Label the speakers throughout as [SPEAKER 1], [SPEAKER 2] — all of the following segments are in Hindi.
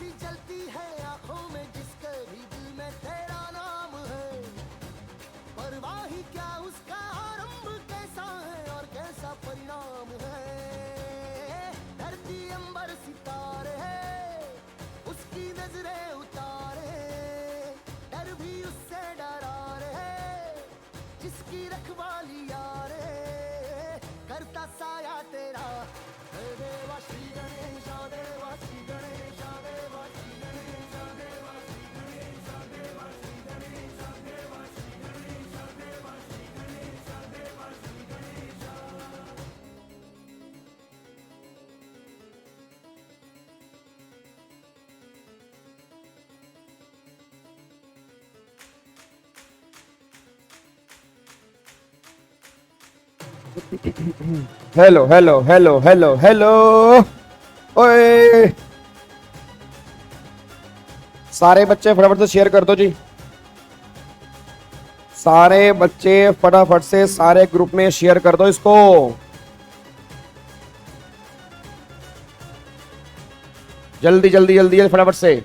[SPEAKER 1] सी जलती है आंखों में जिसके भी दिल में तेरा नाम है। परवाह ही क्या उसका आरंभ कैसा है और कैसा परिणाम है। धरती अंबर सितारे है उसकी नजरें उतारे, डर भी उससे डरा रे जिसकी रखवाली यारे। करता साया तेरा हे देवा श्री गणेश देवा श्री गणेश देवा श्री गणेश देवा श्री गणेश देवा श्री गणेश देवा श्री गणेश देवा श्री गणेश देवा Shri Ganesh.
[SPEAKER 2] Hello hello hello hello hello. ओए सारे बच्चे फटाफट से शेयर कर दो जी। सारे बच्चे फटाफट से सारे ग्रुप में शेयर कर दो इसको। जल्दी जल्दी जल्दी फटाफट से।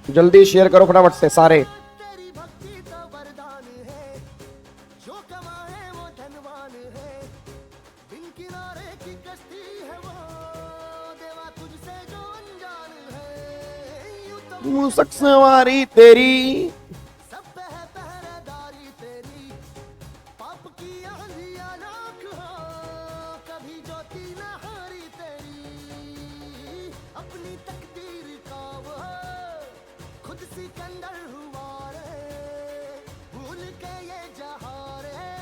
[SPEAKER 2] जल्दी शेयर करो फटाफट से सारे।
[SPEAKER 1] तेरी भक्ति तो वरदान है, जो कमाए वो धनवान है। बिन किनारे की कश्ती है वो, देवा तुझसे जो अनजान है। यूं तो
[SPEAKER 2] मूसक सवारी तेरी।
[SPEAKER 1] सब पे है पहरेदारी तेरी, पाप की आंधियां नाक हो, कभी ज्योति न हारी तेरी। अपनी तकदीर का वो खुद सिकंदर हुआ रे, भूल के ये जहां रे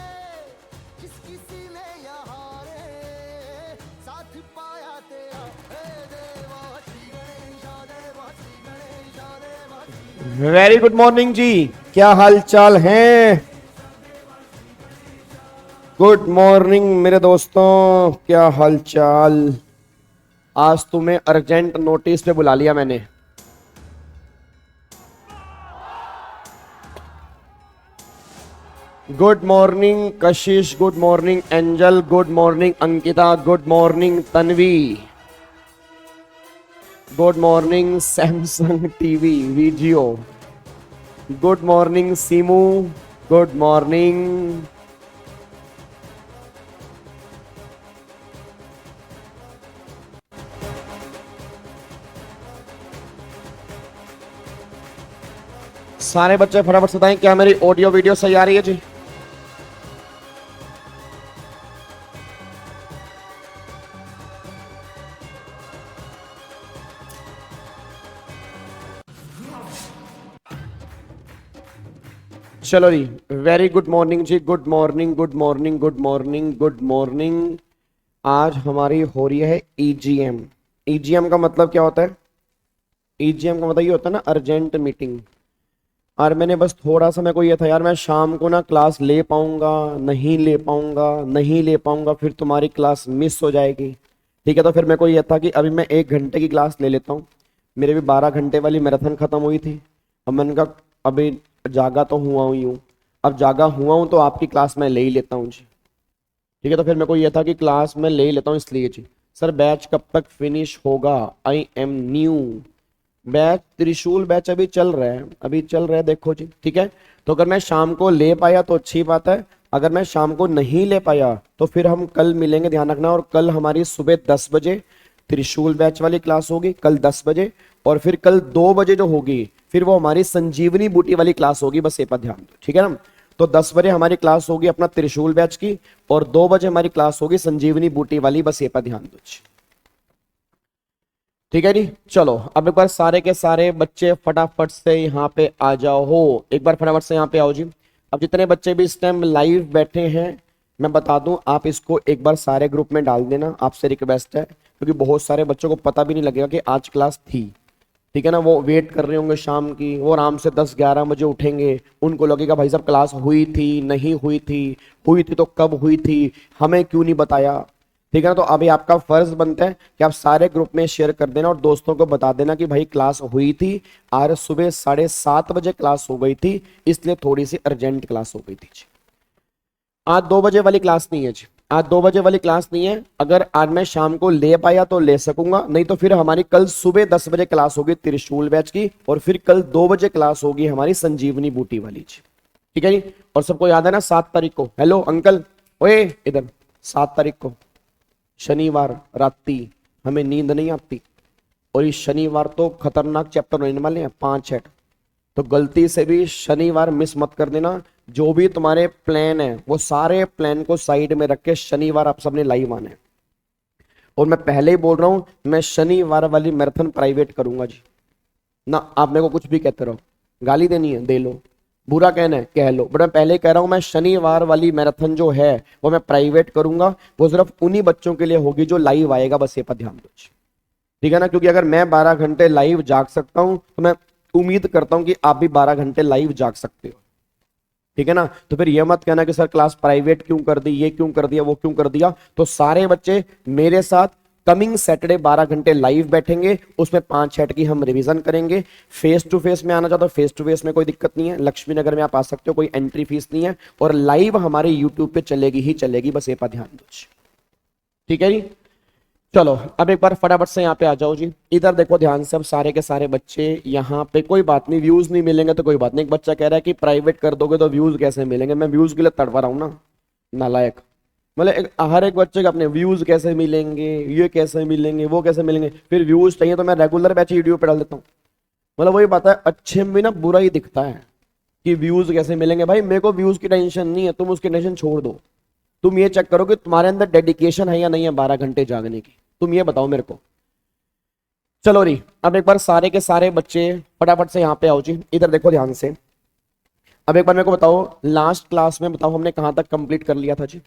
[SPEAKER 1] जिस किसी ने यहाँ रे साथ पाया तेरा। हे देवा श्री गणेश देवा श्री गणेश देवा श्री।
[SPEAKER 2] वेरी गुड मॉर्निंग जी, क्या हाल चाल है? गुड मॉर्निंग मेरे दोस्तों, क्या हाल चाल? आज तुम्हें अर्जेंट नोटिस पे बुला लिया मैंने। Good morning Kashish, good morning Angel, good morning Ankita, good morning Tanvi, good morning Samsung TV Vizio, good morning Simu, good morning. सारे बच्चे फटाफट से बताएं क्या मेरी ऑडियो वीडियो सही आ रही है जी? चलो जी, वेरी गुड मॉर्निंग जी, good morning good morning good morning good morning. आज हमारी हो रही है ईजीएम। ईजीएम का मतलब क्या होता है? ईजीएम का मतलब ये होता है ना, अर्जेंट मीटिंग। और मैंने बस थोड़ा सा, मेरे को ये था यार मैं शाम को ना क्लास ले पाऊंगा नहीं ले पाऊंगा नहीं ले पाऊंगा, फिर तुम्हारी क्लास मिस हो जाएगी। ठीक है, तो फिर मेरे को ये था कि अभी मैं 1 घंटे की क्लास ले लेता हूँ। मेरे भी 12 घंटे वाली मैराथन खत्म हुई थी। अब मैंने कहा अभी जागा तो हुआ ही हूँ, अब जागा हुआ हूँ तो आपकी क्लास मैं ले ही लेता हूँ जी। ठीक है, तो फिर मेरे को ये था कि क्लास मैं ले ही लेता हूँ इसलिए जी। सर बैच कब तक फिनिश होगा? I am new. बैच त्रिशूल बैच अभी चल रहा है, अभी चल रहा है, देखो जी। ठीक है, तो अगर मैं शाम को ले पाया तो अच्छी बात है, अगर मैं शाम को नहीं ले पाया तो फिर हम कल मिलेंगे, ध्यान रखना। और कल हमारी सुबह 10 बजे त्रिशूल बैच वाली क्लास होगी, कल 10 बजे। और फिर कल 2 बजे जो होगी फिर वो हमारी संजीवनी बूटी वाली क्लास होगी, बस ये पर ध्यान दो। ठीक है ना, तो 10 बजे हमारी क्लास होगी अपना त्रिशूल बैच की, और 2 बजे हमारी क्लास होगी संजीवनी बूटी वाली, बस ये पर ध्यान दो। ठीक है जी, चलो अब एक बार सारे के सारे बच्चे फटाफट से यहाँ पे आ जाओ हो, एक बार फटाफट से यहाँ पे आओ जी। अब जितने बच्चे भी इस टाइम लाइव बैठे हैं मैं बता दूं, आप इसको एक बार सारे ग्रुप में डाल देना, आपसे रिक्वेस्ट है, क्योंकि बहुत सारे बच्चों को पता भी नहीं लगेगा कि आज क्लास थी। ठीक है ना, वो वेट कर रहे होंगे शाम की, वो आराम से 10-11 बजे उठेंगे, उनको लगेगा भाई साहब क्लास हुई थी नहीं हुई थी, हुई थी तो कब हुई थी, हमें क्यों नहीं बताया। ठीक है ना, तो अभी आपका फर्ज बनता है कि आप सारे ग्रुप में शेयर कर देना और दोस्तों को बता देना कि भाई क्लास हुई थी, आज सुबह 7:30 बजे क्लास हो गई थी, इसलिए थोड़ी सी अर्जेंट क्लास हो गई थी। आज 2 बजे वाली क्लास नहीं है जी, आज 2 बजे वाली क्लास नहीं है। अगर आज मैं शाम को ले पाया तो ले सकूंगा, नहीं तो फिर हमारी कल सुबह 10 बजे क्लास होगी त्रिशूल बैच की, और फिर कल 2 बजे क्लास होगी हमारी संजीवनी बूटी वाली जी। ठीक है जी। और सबको याद है ना 7 तारीख को, हेलो अंकल ओए इधर, 7 तारीख को शनिवार रात्रि हमें नींद नहीं आती, और इस शनिवार तो खतरनाक चैप्टर होने वाले हैं 5 है, तो गलती से भी शनिवार मिस मत कर देना। जो भी तुम्हारे प्लान है वो सारे प्लान को साइड में रख के शनिवार आप सबने लाइव आना है। और मैं पहले ही बोल रहा हूं, मैं शनिवार वाली मैराथन प्राइवेट करूंगा जी ना। आप मेरे को कुछ भी कहते रहो, गाली देनी है दे लो, बुरा कहना है कह लो, बट मैं पहले कह रहा हूं मैं शनिवार वाली मैराथन जो है वो मैं प्राइवेट करूंगा। वो सिर्फ उन्हीं बच्चों के लिए होगी जो लाइव आएगा, बस ये पर ध्यान दो। ठीक है ना, क्योंकि अगर मैं 12 घंटे लाइव जाग सकता हूं तो मैं उम्मीद करता हूं कि आप भी 12 घंटे लाइव जाग सकते हो। ठीक है ना, तो फिर ये मत कहना कि सर क्लास प्राइवेट क्यों कर दी, ये क्यों कर दिया, वो क्यों कर दिया। तो सारे बच्चे मेरे साथ कमिंग सैटरडे 12 घंटे लाइव बैठेंगे, उसमें 5 सेट की हम रिवीजन करेंगे। फेस टू फेस में आना चाहते हो फेस टू फेस में कोई दिक्कत नहीं है, लक्ष्मी नगर में आप आ सकते हो, कोई एंट्री फीस नहीं है, और लाइव हमारे यूट्यूब पे चलेगी ही चलेगी, बस ये पर ध्यान दो। ठीक है जी, चलो अब एक बार फटाफट से यहाँ पे आ जाओ जी। इधर देखो ध्यान से, अब सारे के सारे बच्चे यहाँ पे, कोई बात नहीं व्यूज नहीं मिलेंगे तो कोई बात नहीं। एक बच्चा कह रहा है कि प्राइवेट कर दोगे तो व्यूज कैसे मिलेंगे, मैं व्यूज के लिए तड़पा रहा हूँ ना, नालायक। मतलब हर एक बच्चे के अपने व्यूज कैसे मिलेंगे, ये कैसे मिलेंगे, वो कैसे मिलेंगे, फिर व्यूज चाहिए तो मैं रेगुलर बैच वीडियो पे डाल देता हूँ। मतलब वही बात है, अच्छे में ना बुरा ही दिखता है कि व्यूज कैसे मिलेंगे। भाई मेरे को व्यूज की टेंशन नहीं है, तुम उसकी टेंशन छोड़ दो। तुम ये चेक करो कि तुम्हारे अंदर डेडिकेशन है या नहीं है 12 घंटे जागने की, तुम ये बताओ मेरे को। चलो री, अब एक बार सारे के सारे बच्चे फटाफट से यहाँ पे आओ जी। इधर देखो ध्यान से, अब एक बार मेरे को बताओ लास्ट क्लास में बताओ हमने कहां तक कंप्लीट कर लिया था जी।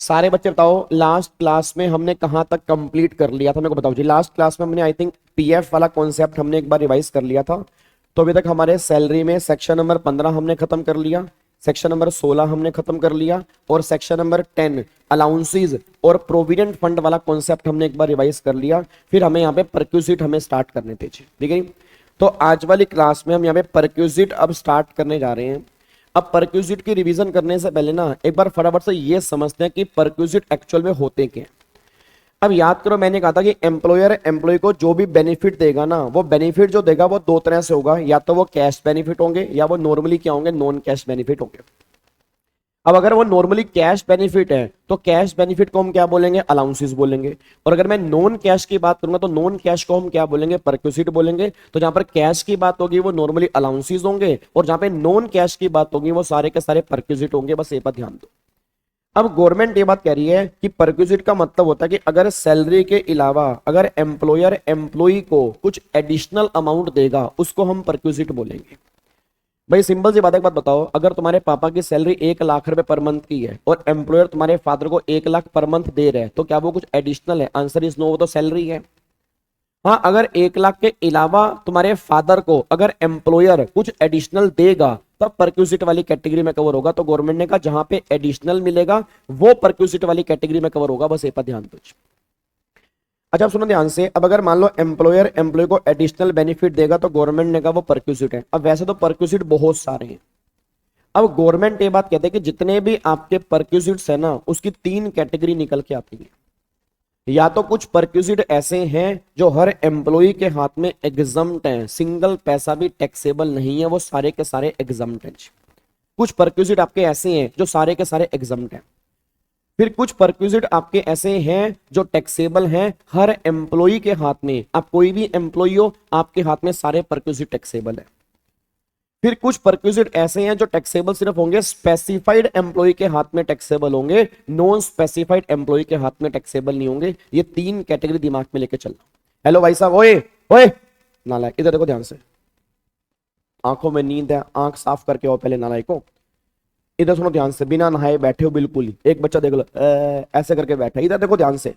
[SPEAKER 2] सारे बच्चे बताओ लास्ट क्लास में हमने कहां तक कंप्लीट कर लिया था, मेरे को बताओ जी। लास्ट क्लास में हमने आई थिंक पीएफ वाला कॉन्सेप्ट हमने एक बार रिवाइज कर लिया था। तो अभी तक हमारे सैलरी में सेक्शन नंबर 15 हमने खत्म कर लिया, सेक्शन नंबर 16 हमने खत्म कर लिया, और सेक्शन नंबर 10 अलाउंसेस और प्रोविडेंट फंड वाला कॉन्सेप्ट हमने एक बार रिवाइज कर लिया। फिर हमें यहाँ पे परक्यूजिट हमें स्टार्ट करने थे जी। ठीक है, तो आज वाली क्लास में हम यहाँ पे परक्यूजिट अब स्टार्ट करने जा रहे हैं। अब परक्यूजिट की रिवीजन करने से पहले ना एक बार फटाफट से ये समझते हैं कि परक्यूजिट एक्चुअल में होते क्या। अब याद करो मैंने कहा था कि एम्प्लॉयर एम्प्लॉय को जो भी बेनिफिट देगा ना, वो बेनिफिट जो देगा वो 2 तरह से होगा, या तो वो कैश बेनिफिट होंगे या वो नॉर्मली क्या होंगे, नॉन कैश बेनिफिट होंगे। अब अगर वो नॉर्मली कैश बेनिफिट है तो कैश बेनिफिट को हम क्या बोलेंगे, अलाउंसेस बोलेंगे। और अगर मैं नॉन कैश की बात करूंगा तो नॉन कैश को हम क्या बोलेंगे, परक्यूजिट बोलेंगे। तो जहां पर कैश की बात होगी वो नॉर्मली अलाउंसेस होंगे, और जहां पे नॉन कैश की बात होगी वो सारे के सारे परक्यूजिट होंगे, बस ये पर ध्यान दो। अब गवर्नमेंट ये बात कह रही है कि परक्यूजिट का मतलब होता है कि अगर सैलरी के अलावा अगर एम्प्लॉयर एम्प्लॉय को कुछ एडिशनल अमाउंट देगा उसको हम परक्यूजिट बोलेंगे। भाई सिंपल सी बात है, एक बात बताओ, अगर तुम्हारे पापा की सैलरी 1 लाख रुपए पर मंथ की है और एम्प्लॉयर तुम्हारे फादर को 1 लाख पर मंथ दे रहे हैं, तो क्या वो कुछ एडिशनल है? आंसर इज नो, वो तो सैलरी है। हाँ, अगर 1 लाख के अलावा तुम्हारे फादर को अगर एम्प्लॉयर कुछ एडिशनल देगा तब परक्यूजिट वाली कैटेगरी में कवर होगा। तो गवर्नमेंट ने कहा जहां पे एडिशनल मिलेगा वो परक्यूजिट वाली कैटेगरी में कवर होगा, बस ये पर ध्यान दो। अच्छा सुनो ध्यान से, अब अगर मान लो एम्प्लॉयर एम्प्लॉय को एडिशनल बेनिफिट देगा तो गवर्नमेंट ने कहा वो परक्यूजिट है। अब वैसे तो परक्यूजिट बहुत सारे हैं। अब गवर्नमेंट ये बात कहते हैं कि जितने भी आपके परक्यूजिट्स है ना उसकी 3 कैटेगरी निकल के आती है। या तो कुछ परक्यूजिट ऐसे हैं जो हर एम्प्लॉय के हाथ में एग्जम्प्ट हैं, सिंगल पैसा भी टैक्सेबल नहीं है, वो सारे के सारे एग्जम्प्ट हैं। कुछ परक्यूजिट आपके ऐसे हैं जो सारे के सारे एग्जम्प्ट हैं। फिर कुछ परक्यूजिट आपके ऐसे हैं जो टैक्सेबल हैं, हर एम्प्लॉय के हाथ में, आप कोई भी एम्प्लॉय हो आपके हाथ में सारे परक्यूजिट टैक्सेबल है। फिर कुछ परक्यूजिट ऐसे हैं जो टैक्सेबल सिर्फ होंगे स्पेसिफाइड एम्प्लॉय के हाथ में टैक्सेबल होंगे, नॉन स्पेसिफाइड एम्प्लॉय के हाथ में टैक्सेबल नहीं होंगे। ये 3 कैटेगरी दिमाग में लेके चलना। हेलो भाई साहब, ओए ओए नालायक, इधर देखो ध्यान से, आंखों में नींद है, आंख साफ करके आओ पहले नालायक को। इधर सुनो ध्यान से, बिना नहाए बैठे हो बिल्कुल ही, एक बच्चा देख लो ऐसे करके बैठा है, इधर देखो ध्यान से।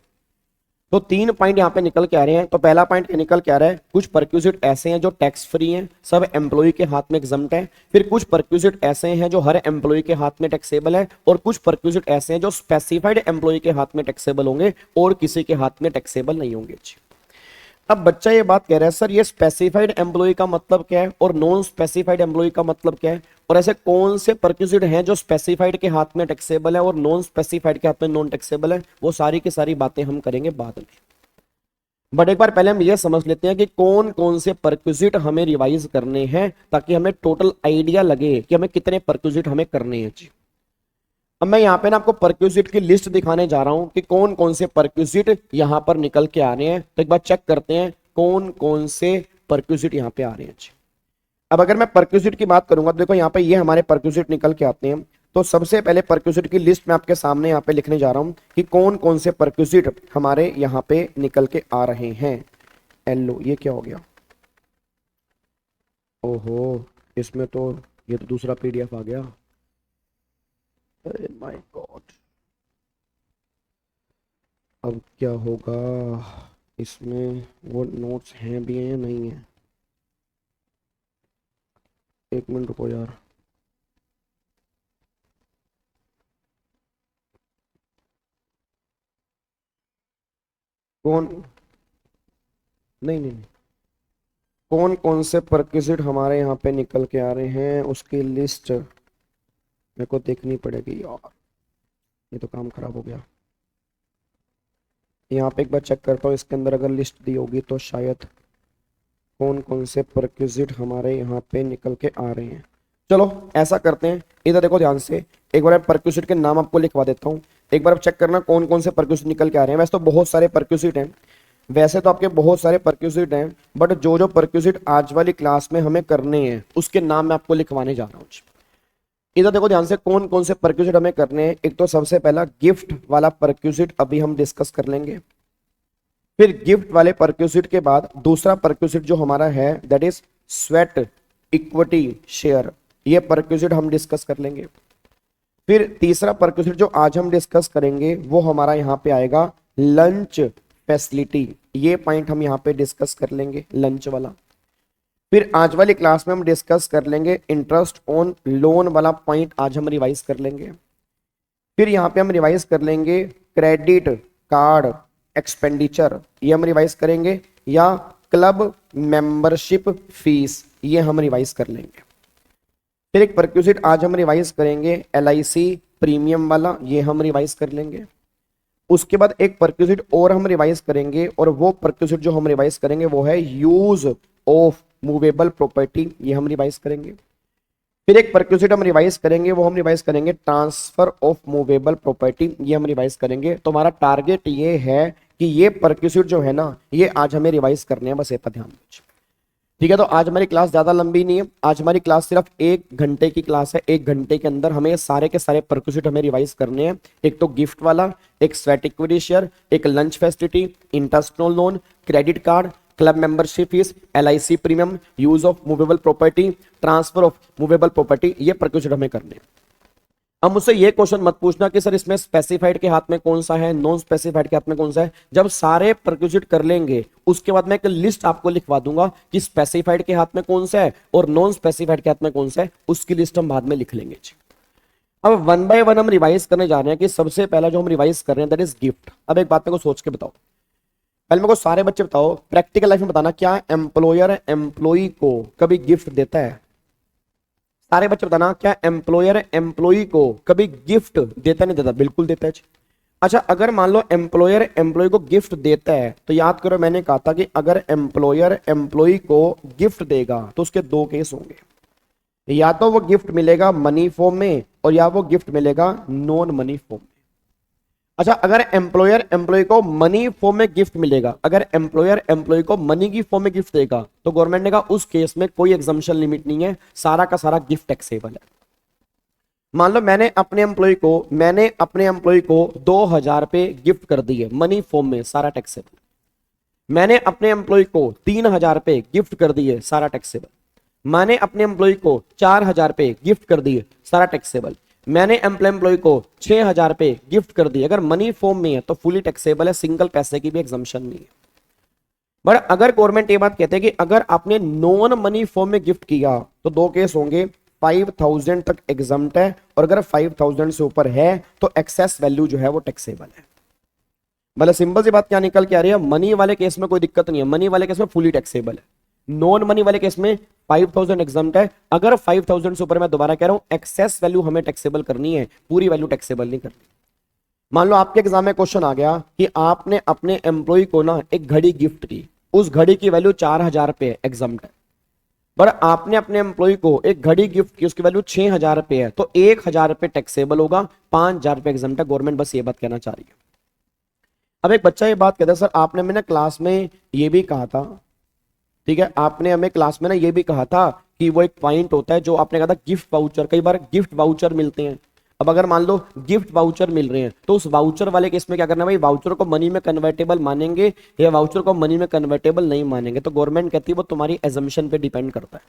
[SPEAKER 2] तो 3 पॉइंट यहाँ पे निकल के आ रहे हैं। तो पहला पॉइंट निकल के आ रहा है, कुछ परक्यूजिट ऐसे हैं जो टैक्स फ्री हैं, सब एम्प्लॉय के हाथ में एग्जम्प्ट है। फिर कुछ परक्यूजिट ऐसे हैं जो हर एम्प्लॉय के हाथ में टैक्सेबल है, और कुछ परक्यूजिट ऐसे हैं जो स्पेसिफाइड एम्प्लॉय के हाथ में टैक्सेबल होंगे और किसी के हाथ में टैक्सेबल नहीं होंगे। अब बच्चा ये बात कह रहा है सर ये स्पेसिफाइड एम्प्लॉय का मतलब क्या है और नॉन स्पेसिफाइड एम्प्लॉय का मतलब क्या है, और ऐसे कौन से परक्विजिट हैं जो स्पेसिफाइड के हाथ में टैक्सेबल है और नॉन स्पेसिफाइड के हाथ में नॉन टैक्सेबल है, वो सारी की सारी बातें हम करेंगे बाद में। बट एक बार पहले हम ये समझ लेते हैं कि कौन कौन से परक्विजिट हमें रिवाइज करने हैं, ताकि हमें टोटल आइडिया लगे कि हमें कितने परक्विजिट हमें करने हैं जी। अब मैं यहाँ पे ना आपको परक्विजिट की लिस्ट दिखाने जा रहा हूं कि कौन कौन से परक्विजिट यहाँ पर निकल के आ रहे हैं। तो एक बार चेक करते हैं कौन कौन से परक्विजिट यहाँ पे आ रहे हैं जी। अब अगर मैं परक्विजिट की बात करूंगा तो देखो यहाँ पे ये हमारे परक्विजिट निकल के आते हैं। तो सबसे पहले परक्विजिट की लिस्ट मैं आपके सामने यहाँ पे लिखने जा रहा हूँ कि कौन कौन से परक्विजिट हमारे यहाँ पे निकल के आ रहे हैं। एलो, ये क्या हो गया, ओहो इसमें तो ये तो दूसरा पीडीएफ आ गया, अरे माय गॉड। अब क्या होगा, इसमें वो नोट्स हैं भी हैं या नहीं है, एक मिनट रुको यार। कौन, नहीं नहीं नहीं, कौन कौन से परक्विजिट हमारे यहाँ पे निकल के आ रहे हैं उसकी लिस्ट मेरे को देखनी पड़ेगी यार, ये तो काम खराब हो गया। यहाँ पे एक बार चेक करता हूँ इसके अंदर अगर लिस्ट दी होगी तो शायद कौन कौन से परक्विजिट हमारे यहाँ पे निकल के आ रहे हैं। चलो ऐसा करते हैं, इधर देखो ध्यान से, एक बार परक्विजिट के नाम आपको लिखवा देता हूँ, एक बार आप चेक करना कौन कौन से परक्विजिट निकल के आ रहे हैं। वैसे तो बहुत सारे परक्विजिट हैं, वैसे तो आपके बहुत सारे परक्विजिट हैं, बट जो जो परक्विजिट आज वाली क्लास में हमें करने हैं उसके नाम मैं आपको लिखवाने जा रहा हूँ। इधर देखो ध्यान से कौन कौन से परक्विजिट हमें करने हैं। एक तो सबसे पहला गिफ्ट वाला परक्विजिट अभी हम डिस्कस कर लेंगे, फिर गिफ्ट वाले परक्विजिट के बाद दूसरा परक्विजिट जो हमारा है that is sweat equity share, ये परक्विजिट हम डिस्कस कर लेंगे। फिर तीसरा परक्विजिट जो आज हम डिस्कस करेंगे वो हमारा यहाँ पे आएगा लंच फैसिलिटी, ये पॉइंट हम यहाँ पे डिस्कस कर लेंगे, लंच वाला। फिर आज वाली क्लास में हम डिस्कस कर लेंगे इंटरेस्ट ऑन लोन वाला पॉइंट, आज हम रिवाइज कर लेंगे। फिर यहाँ पे हम रिवाइज कर लेंगे क्रेडिट कार्ड एक्सपेंडिचर, ये हम रिवाइज करेंगे, या क्लब मेंबरशिप फीस, ये हम रिवाइज कर लेंगे। फिर एक परक्विजिट आज हम रिवाइज करेंगे LIC प्रीमियम वाला, ये हम रिवाइज कर लेंगे। उसके बाद एक परक्विजिट और हम रिवाइज करेंगे, और वो परक्विजिट जो हम रिवाइज करेंगे वो है यूज ऑफ मूवेबल प्रॉपर्टी, ये हम रिवाइज करेंगे। फिर एक परक्विजिट हम रिवाइज करेंगे, वो हम रिवाइज करेंगे ट्रांसफर ऑफ मूवेबल प्रॉपर्टी, ये हम रिवाइज करेंगे। तो हमारा टारगेट ये है कि ये परक्विजिट जो है ना ये आज हमें रिवाइज करने हैं, बस ये पर ध्यान दीजिए, ठीक है। तो आज हमारी क्लास ज्यादा लंबी नहीं है, आज हमारी क्लास सिर्फ 1 घंटे की क्लास है। 1 घंटे के अंदर हमें सारे के सारे परक्विजिट हमें रिवाइज करने हैं। एक तो गिफ्ट वाला, एक स्वेट इक्विटी शेयर, एक lunch facility, interest on loan, credit card, club membership fees, LIC premium, use of movable property, transfer of movable property, ये परक्विजिट हमें करने हैं। अब मुझसे ये क्वेश्चन मत पूछना कि सर इसमें स्पेसिफाइड के हाथ में कौन सा है, नॉन स्पेसिफाइड के हाथ में कौन सा है। जब सारे परक्विजिट कर लेंगे उसके बाद मैं एक लिस्ट आपको लिखवा दूंगा कि स्पेसिफाइड के हाथ में कौन सा है और नॉन स्पेसिफाइड के हाथ में कौन सा है, उसकी लिस्ट हम बाद में लिख लेंगे। अब 1 बाय 1 हम रिवाइज करने जा रहे हैं कि सबसे पहला जो हम रिवाइज कर रहे हैं दैट इज गिफ्ट। अब एक बात मेरे को सोच के बताओ, पहले मेरे को सारे बच्चे बताओ, प्रैक्टिकल लाइफ में बताना, क्या एम्प्लॉयर एम्प्लॉई को कभी गिफ्ट देता है? सारे बच्चे बताना, क्या एम्प्लॉयर एम्प्लॉई को कभी गिफ्ट देता नहीं देता? बिल्कुल देता है। अच्छा, अगर मान लो एम्प्लॉयर एम्प्लॉई को गिफ्ट देता है तो याद करो मैंने कहा था कि अगर एम्प्लॉयर एम्प्लॉई को गिफ्ट देगा तो उसके 2 केस होंगे, या तो वो गिफ्ट मिलेगा मनी फॉर्म में और या वो गिफ्ट मिलेगा नॉन मनी फॉर्म में। अच्छा, अगर एम्प्लॉयर एम्प्लॉय को मनी फॉर्म में गिफ्ट मिलेगा, अगर एम्प्लॉयर एम्प्लॉय को मनी की फॉर्म में गिफ्ट देगा तो गवर्नमेंट ने कहा उस केस में कोई एग्जम्पशन लिमिट नहीं है, सारा का सारा गिफ्ट टैक्सेबल है। मान लो मैंने अपने एम्प्लॉय को 2000 रुपए गिफ्ट कर दिए मनी फॉर्म में, सारा टैक्सेबल। मैंने अपने एम्प्लॉय को 3000 रुपए गिफ्ट कर दिए, सारा टैक्सेबल। मैंने अपने एम्प्लॉय को 4000 रुपए गिफ्ट कर दिए, सारा टैक्सेबल। मैंने एम्प्लॉय को 6000 रुपए गिफ्ट कर दिए, अगर मनी फॉर्म में है तो फुली टैक्सेबल है, सिंगल पैसे की भी एग्जम्पशन नहीं है। बट अगर गवर्नमेंट ये बात कहते हैं कि अगर आपने नॉन मनी फॉर्म में गिफ्ट किया तो 2 केस होंगे, 5000 तक एग्जम्प्ट है और अगर 5000 से ऊपर है तो एक्सेस वैल्यू जो है वो टैक्सेबल है। मतलब सिंपल सी बात क्या निकल के आ रही है, मनी वाले केस में कोई दिक्कत नहीं है, मनी वाले केस में फुली टैक्सेबल है। नॉन मनी वाले केस में 5000 एग्जाम्प्ट है। अगर 5000 से ऊपर, मैं दोबारा कह रहा हूं, एक्सेस वैल्यू हमें टैक्सेबल करनी है, पूरी वैल्यू टैक्सेबल नहीं करनी। मान लो आपके एग्जाम में क्वेश्चन आ गया कि आपने अपने एम्प्लॉय को ना एक घड़ी गिफ्ट की, उस घड़ी की वैल्यू 4000 रुपए है, एग्जाम्प्ट है, पर आपने अपने एम्प्लॉय को एक घड़ी गिफ्ट की, उसकी वैल्यू 6000 रुपए है, तो 1000 रुपए टैक्सेबल होगा, 5000 रुपए एग्जाम्प्ट है। गवर्नमेंट बस ये बात कहना चाह रही है। अब एक बच्चा ये बात कहता है, सर आपने मैंने क्लास में ये भी कहा था, ठीक है, आपने हमें क्लास में ना ये भी कहा था कि वो एक पॉइंट होता है जो आपने कहा था गिफ्ट वाउचर, कई बार गिफ्ट वाउचर मिलते हैं। अब अगर मान लो गिफ्ट वाउचर मिल रहे हैं, तो उस वाउचर वाले केस में क्या करना है भाई, वाउचर को मनी में कन्वर्टेबल मानेंगे या वाउचर को मनी में कन्वर्टेबल नहीं मानेंगे? तो गवर्नमेंट कहती है वो तुम्हारी एजम्पशन पे डिपेंड करता है।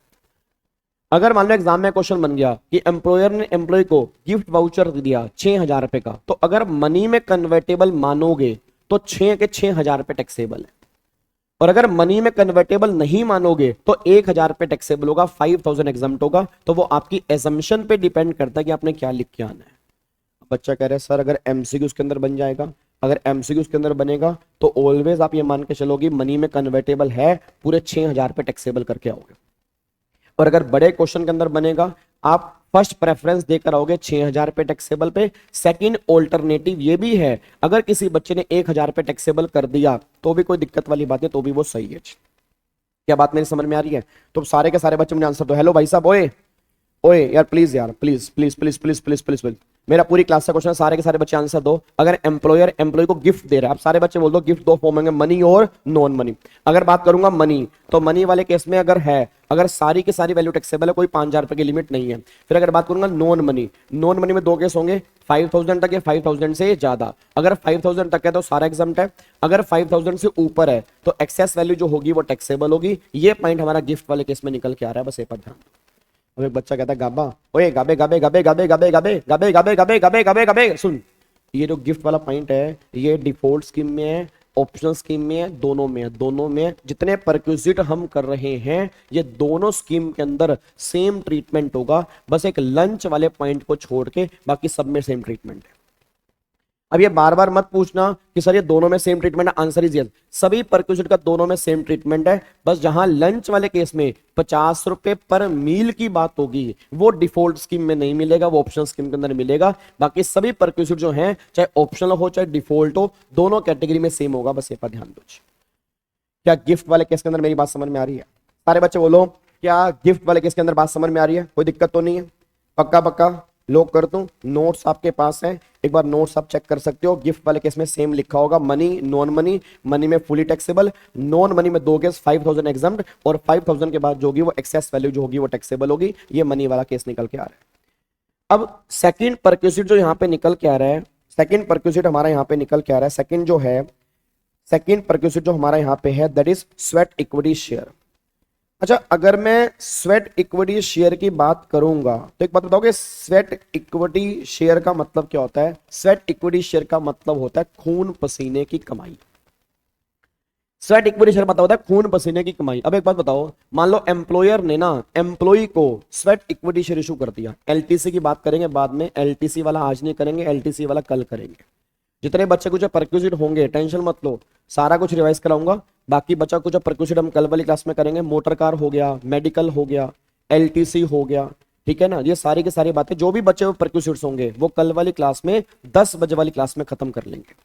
[SPEAKER 2] अगर मान लो एग्जाम में क्वेश्चन बन गया कि एम्प्लॉयर ने एम्प्लॉय को गिफ्ट वाउचर दिया 6000 रुपए का, तो अगर मनी में कन्वर्टेबल मानोगे तो 6 के 6000 रुपए टैक्सेबल है, और अगर मनी में कन्वर्टेबल नहीं मानोगे तो 1000 रुपए टैक्सेबल होगा, 5000 एग्जाम्प्ट होगा। तो वो आपकी एजम्पशन पे डिपेंड करता है कि आपने क्या लिख के आना है। बच्चा कह रहा है सर अगर एमसीक्यू उसके अंदर बन जाएगा, अगर एमसीक्यू उसके अंदर बनेगा तो ऑलवेज आप ये मान के चलोगे मनी में कन्वर्टेबल है, पूरे 6000 रुपए टैक्सेबल करके आओगे। और अगर बड़े क्वेश्चन के अंदर बनेगा, आप फर्स्ट प्रेफरेंस देकर आओगे 6000 रुपए टैक्सेबल पे। सेकंड ऑल्टरनेटिव ये भी है, अगर किसी बच्चे ने 1000 रुपए टैक्सेबल कर दिया तो भी कोई दिक्कत वाली बात है, तो भी वो सही है। क्या बात मेरी समझ में आ रही है? तो सारे के सारे बच्चे मुझे आंसर दो। हेलो भाई साहब, ओए ओए यार प्लीज, यार please please please please please please please, मेरा पूरी क्लास का क्वेश्चन है, सारे के सारे बच्चे आंसर दो। अगर एम्प्लॉयर एम्प्लॉय को गिफ्ट दे रहा है, आप सारे बच्चे बोल दो गिफ्ट दो फॉर्म में, मनी और नॉन मनी। अगर बात करूंगा मनी, तो मनी वाले केस में अगर है, अगर सारी की सारी वैल्यू टैक्सेबल है, कोई 5000 रुपए की लिमिट नहीं है। फिर अगर बात करूंगा नॉन मनी, नॉन मनी में दो केस होंगे, 5000 तक या 5000 से ज्यादा। अगर 5000 तक है तो सारा एग्जाम्प्ट है, अगर 5000 से ऊपर है तो एक्सेस वैल्यू जो होगी वो टैक्सेबल होगी। ये पॉइंट हमारा गिफ्ट वाले केस में निकल के आ रहा है, बस ये पर ध्यान। अब एक बच्चा कहता है गाबा, ओए गाबे गाबे गाबे गाबे गाबे गाबे गाबे गाबे गाबे गाबे गाबे गाबे, सुन, ये जो गिफ्ट वाला पॉइंट है ये डिफॉल्ट स्कीम में है, ऑप्शनल स्कीम में है, दोनों में है, दोनों में जितने परक्विजिट हम कर रहे हैं ये दोनों स्कीम के अंदर सेम ट्रीटमेंट होगा, बस एक लंच वाले पॉइंट को छोड़ के बाकी सब में सेम ट्रीटमेंट है। अब ये बार बार मत पूछना कि सर ये दोनों में सेम ट्रीटमेंट है, आंसर इज यस, सभी परक्विजिट का दोनों में सेम ट्रीटमेंट है। बस जहां लंच वाले केस में 50 रुपए पर मील की बात होगी वो डिफॉल्ट स्कीम में नहीं मिलेगा, वो ऑप्शनल स्कीम के अंदर मिलेगा। बाकी सभी परक्विजिट जो हैं, चाहे ऑप्शनल हो चाहे डिफॉल्ट हो, दोनों कैटेगरी में सेम होगा, बस ये पर ध्यान दो। क्या गिफ्ट वाले केस के अंदर मेरी बात समझ में आ रही है? सारे बच्चे बोलो, क्या गिफ्ट वाले केस के अंदर बात समझ में आ रही है? कोई दिक्कत तो नहीं है? पक्का पक्का लॉक कर दूं? नोट्स आपके पास हैं, एक बार नोट्स आप चेक कर सकते हो। गिफ्ट वाले केस में सेम लिखा होगा, मनी नॉन मनी, मनी में फुली टैक्सेबल, नॉन मनी में दो केस 5000 एग्जाम्प्ट, और 5000 के बाद जो होगी वो एक्सेस वैल्यू जो होगी वो टैक्सेबल होगी। ये मनी वाला केस निकल के आ रहा है। अब सेकंड परक्विजिट जो यहाँ पे निकल के आ रहा है, सेकंड परक्विजिट हमारा यहाँ पे निकल के आ रहा है, सेकंड जो है, सेकंड परक्विजिट जो हमारा यहाँ पे है that is sweat equity share. अच्छा, अगर मैं स्वेट इक्विटी शेयर की बात करूंगा तो एक बात बताओगे, स्वेट इक्विटी शेयर का मतलब क्या होता है? स्वेट इक्विटी शेयर का मतलब होता है खून पसीने की कमाई। स्वेट इक्विटी शेयर मतलब होता है खून पसीने की कमाई। अब एक बात बताओ, मान लो एम्प्लॉयर ने ना एम्प्लॉय को स्वेट इक्विटी शेयर इशू कर दिया, एलटीसी की बात करेंगे बाद में, एलटीसी वाला आज नहीं करेंगे, एलटीसी वाला कल करेंगे। जितने बच्चे कुछ परक्विजिट होंगे टेंशन मत लो, सारा कुछ रिवाइज कराऊंगा। बाकी बच्चा कुछ परक्विजिट हम कल वाली क्लास में करेंगे, मोटर कार हो गया, मेडिकल हो गया, एलटीसी हो गया, ठीक है ना। ये सारी की सारी बातें जो भी बच्चे परक्विजिट्स होंगे वो कल वाली क्लास में 10 बजे वाली क्लास में खत्म कर लेंगे।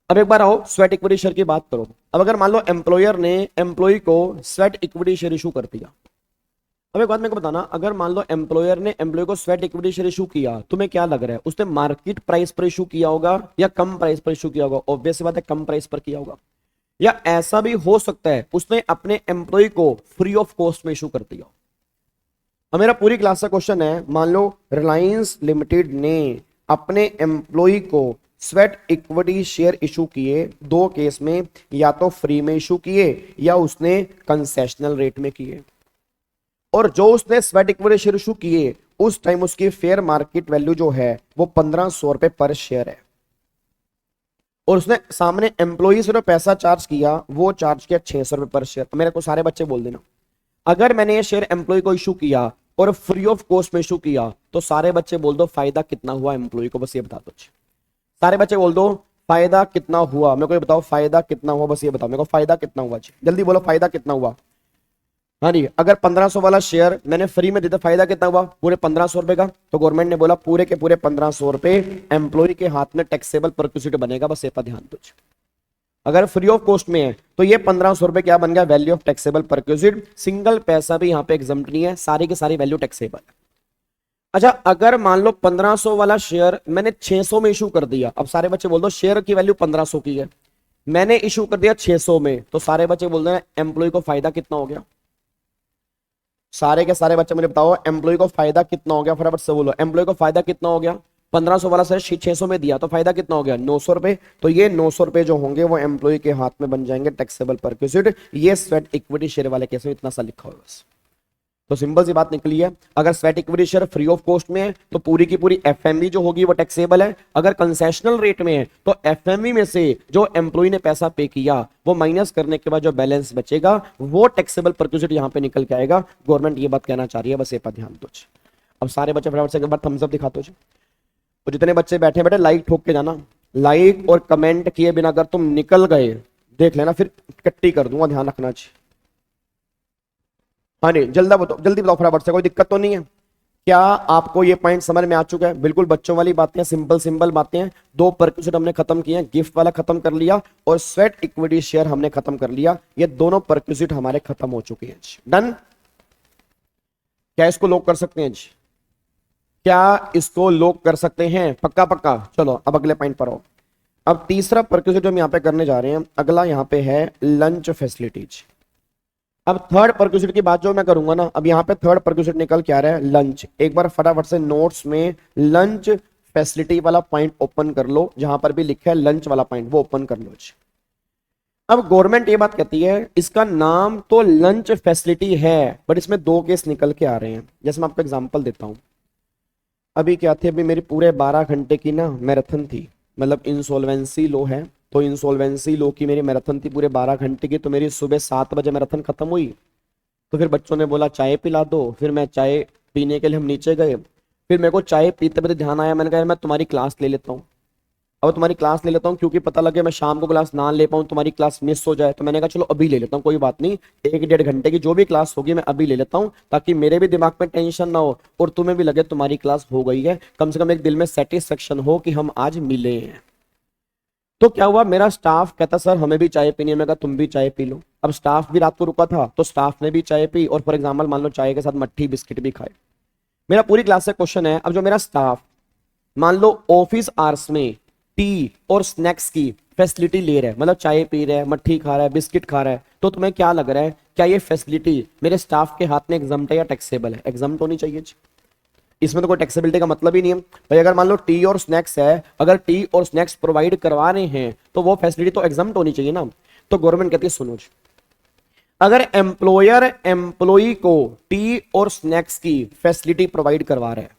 [SPEAKER 2] अब एक बार आओ स्वेट इक्विटी शेयर की बात करो। अब अगर मान लो एम्प्लॉयर ने एम्प्लॉय को स्वेट इक्विटी शेयर इशू कर दिया, अब एक बात मेरे को बताना, अगर मान लो एम्प्लॉयर ने एम्प्लॉय को स्वेट इक्विटी शेयर इशू किया, तुम्हें क्या लग रहा है, उसने मार्केट प्राइस पर इशू किया होगा या कम प्राइस पर इशू किया होगा? ऑब्वियस बात है कम प्राइस पर किया होगा। या ऐसा भी हो सकता है उसने अपने एम्प्लॉय को फ्री ऑफ कॉस्ट में इशू कर दिया। अब मेरा पूरी क्लास का क्वेश्चन है, मान लो रिलायंस लिमिटेड ने अपने एम्प्लॉय को स्वेट इक्विटी शेयर इशू किए, दो केस में, या तो फ्री में इशू किए या उसने कंसेशनल रेट में किए, और जो उसने स्वेट इक्विटी शेयर इशू किए उस टाइम उसकी फेयर मार्केट वैल्यू जो है वो 1500 रुपए पर शेयर है, और उसने सामने एम्प्लॉई से जो पैसा चार्ज किया वो चार्ज किया 600 रुपए पर शेयर। मेरे को सारे बच्चे बोल देना, अगर मैंने ये शेयर एम्प्लॉय को इशू किया और फ्री ऑफ कॉस्ट में इशू किया तो सारे बच्चे बोल दो फायदा कितना हुआ एम्प्लॉय को, बस ये बता दो। सारे बच्चे बोल दो फायदा कितना हुआ, मेरे को ये बताओ फायदा कितना हुआ, बस ये बताओ मेरे को फायदा कितना हुआ जी, जल्दी बोलो फायदा कितना हुआ। हाँ जी, अगर 1500 वाला शेयर मैंने फ्री में दिया, फायदा कितना हुआ, पूरे 1500 रुपए का। तो गवर्नमेंट ने बोला पूरे के पूरे 1500 रुपए एम्प्लॉय के हाथ में टैक्सेबल परक्यूसिट बनेगा, बस ये पर ध्यान दो। अगर फ्री ऑफ कॉस्ट में है तो ये 1500 रुपए क्या बन गया, वैल्यू ऑफ टैक्सेबल परक्यूसिट, सिंगल पैसा भी यहाँ पे एग्जम्प्ट नहीं है, सारी की सारी वैल्यू टैक्सेबल है। अच्छा, अगर मान लो 1500 वाला शेयर मैंने 600 में इशू कर दिया, अब सारे बच्चे बोल दो शेयर की वैल्यू 1500 की है, मैंने इशू कर दिया 600 में, तो सारे बच्चे बोल रहे हैं एम्प्लॉय को फायदा कितना हो गया, सारे के सारे बच्चे मुझे बताओ एम्प्लॉय को फायदा कितना हो गया, फटाफट से बोलो एम्प्लॉय को फायदा कितना हो गया। 1500 वाला शेयर 600 में दिया तो फायदा कितना हो गया, 900 रुपए। तो ये 900 रुपए जो होंगे वो एम्प्लॉय के हाथ में बन जाएंगे टैक्सेबल परक्यूसिट। ये स्वेट इक्विटी शेयर वाले केस में इतना सा लिखा हुआ बस। तो सिंपल सी बात निकली है, अगर sweat equity share free of cost में है तो पूरी की पूरी एफएमवी जो होगी वो टैक्सेबल है। अगर कंसेशनल रेट में है तो एफएमवी में से जो एम्प्लॉय ने पैसा पे किया वो माइनस करने के बाद जो बैलेंस बचेगा वो टैक्सेबल परक्यूसिट यहां पे निकल के आएगा। गवर्नमेंट ये बात कहना चाह रही है, बस ये पर ध्यान दो। अब सारे बच्चे फटाफट से एक बार थम्स अप दिखा दो। तो जितने बच्चे बैठे बैठे लाइक ठोक के जाना, लाइक और कमेंट किए बिना अगर तुम निकल गए देख लेना फिर कट्टी कर दूंगा, ध्यान रखना चाहिए। हाँ नहीं, जल्दी बताओ फटाफट से, कोई दिक्कत तो नहीं है। क्या आपको ये पॉइंट समझ में आ चुका है? बिल्कुल बच्चों वाली बातें, सिंपल सिंपल बातें हैं। दो परक्यूसिट हमने खत्म किए हैं, गिफ्ट वाला खत्म कर लिया और स्वेट इक्विटी शेयर हमने खत्म कर लिया। ये दोनों परक्यूसिट हमारे खत्म हो चुके हैं। डन? क्या इसको लॉक कर सकते हैं जी? क्या इसको लॉक कर सकते हैं? पक्का पक्का। चलो अब अगले पॉइंट पर आओ। अब तीसरा परक्यूसिट हम यहाँ पे करने जा रहे हैं, अगला यहाँ पे है लंच फैसिलिटीज। अब थर्ड परक्यूसिट की बात जो मैं करूंगा ना, अब यहाँ पे थर्ड परक्यूसिट निकल के आ रहा है लंच। एक बार फटाफट से नोट्स में लंच फैसिलिटी वाला पॉइंट ओपन कर लो, जहां पर भी लिखा है लंच वाला पॉइंट वो ओपन कर लो। अब गवर्नमेंट ये बात कहती है इसका नाम तो लंच फैसिलिटी है बट इसमें दो केस निकल के आ रहे हैं। जैसे मैं आपको एग्जांपल देता हूं, अभी क्या थे, अभी मेरी पूरे 12 घंटे की ना मैराथन थी, मतलब इंसॉल्वेंसी लो है तो इंसॉल्वेंसी लो की मेरी मैराथन थी पूरे 12 घंटे की। तो मेरी सुबह 7 बजे मैराथन खत्म हुई, तो फिर बच्चों ने बोला चाय पिला दो, फिर मैं चाय पीने के लिए हम नीचे गए। फिर मेरे को चाय पीते पीते ध्यान आया, मैंने कहा मैं तुम्हारी क्लास ले लेता हूँ। अब तुम्हारी क्लास ले लेता हूँ क्योंकि पता लगे मैं शाम को क्लास ना ले पाऊँ, तुम्हारी क्लास मिस हो जाए, तो मैंने कहा चलो अभी ले लेता हूँ, कोई बात नहीं, 1-1.5 घंटे की जो भी क्लास होगी मैं अभी ले लेता हूँ, ताकि मेरे भी दिमाग में टेंशन ना हो और तुम्हें भी लगे तुम्हारी क्लास हो गई है, कम से कम एक दिल में सेटिस्फेक्शन हो कि हम आज मिले हैं। तो क्या हुआ, मेरा स्टाफ कहता सर हमें भी चाय पीनी है, मैं कहा तुम भी चाय पी लो। अब स्टाफ भी रात को रुका था तो स्टाफ ने भी चाय पी और फॉर एग्जाम्पल मान लो चाय के साथ मट्ठी बिस्किट भी खाए। मेरा पूरी क्लास से क्वेश्चन है, अब जो मेरा स्टाफ मान लो ऑफिस आवर्स में टी और स्नैक्स की फैसिलिटी ले रहा है, मतलब चाय पी रहा है, मट्ठी खा रहा है, बिस्किट खा रहा है, तो तुम्हें क्या लग रहा है क्या ये फैसिलिटी मेरे स्टाफ के हाथ में एग्जम्प्ट है या टैक्सेबल है? एग्जम्प्ट होनी चाहिए, इसमें तो कोई टैक्सेबिलिटी का मतलब ही नहीं है भाई। अगर मान लो टी और स्नैक्स है, अगर टी और स्नैक्स प्रोवाइड करवा रहे हैं तो वो फैसिलिटी तो एग्जम्प्ट होनी चाहिए ना। तो गवर्नमेंट कहती है सुनो जी, अगर एम्प्लॉयर एम्प्लॉई को टी और स्नैक्स की फैसिलिटी प्रोवाइड करवा रहा है,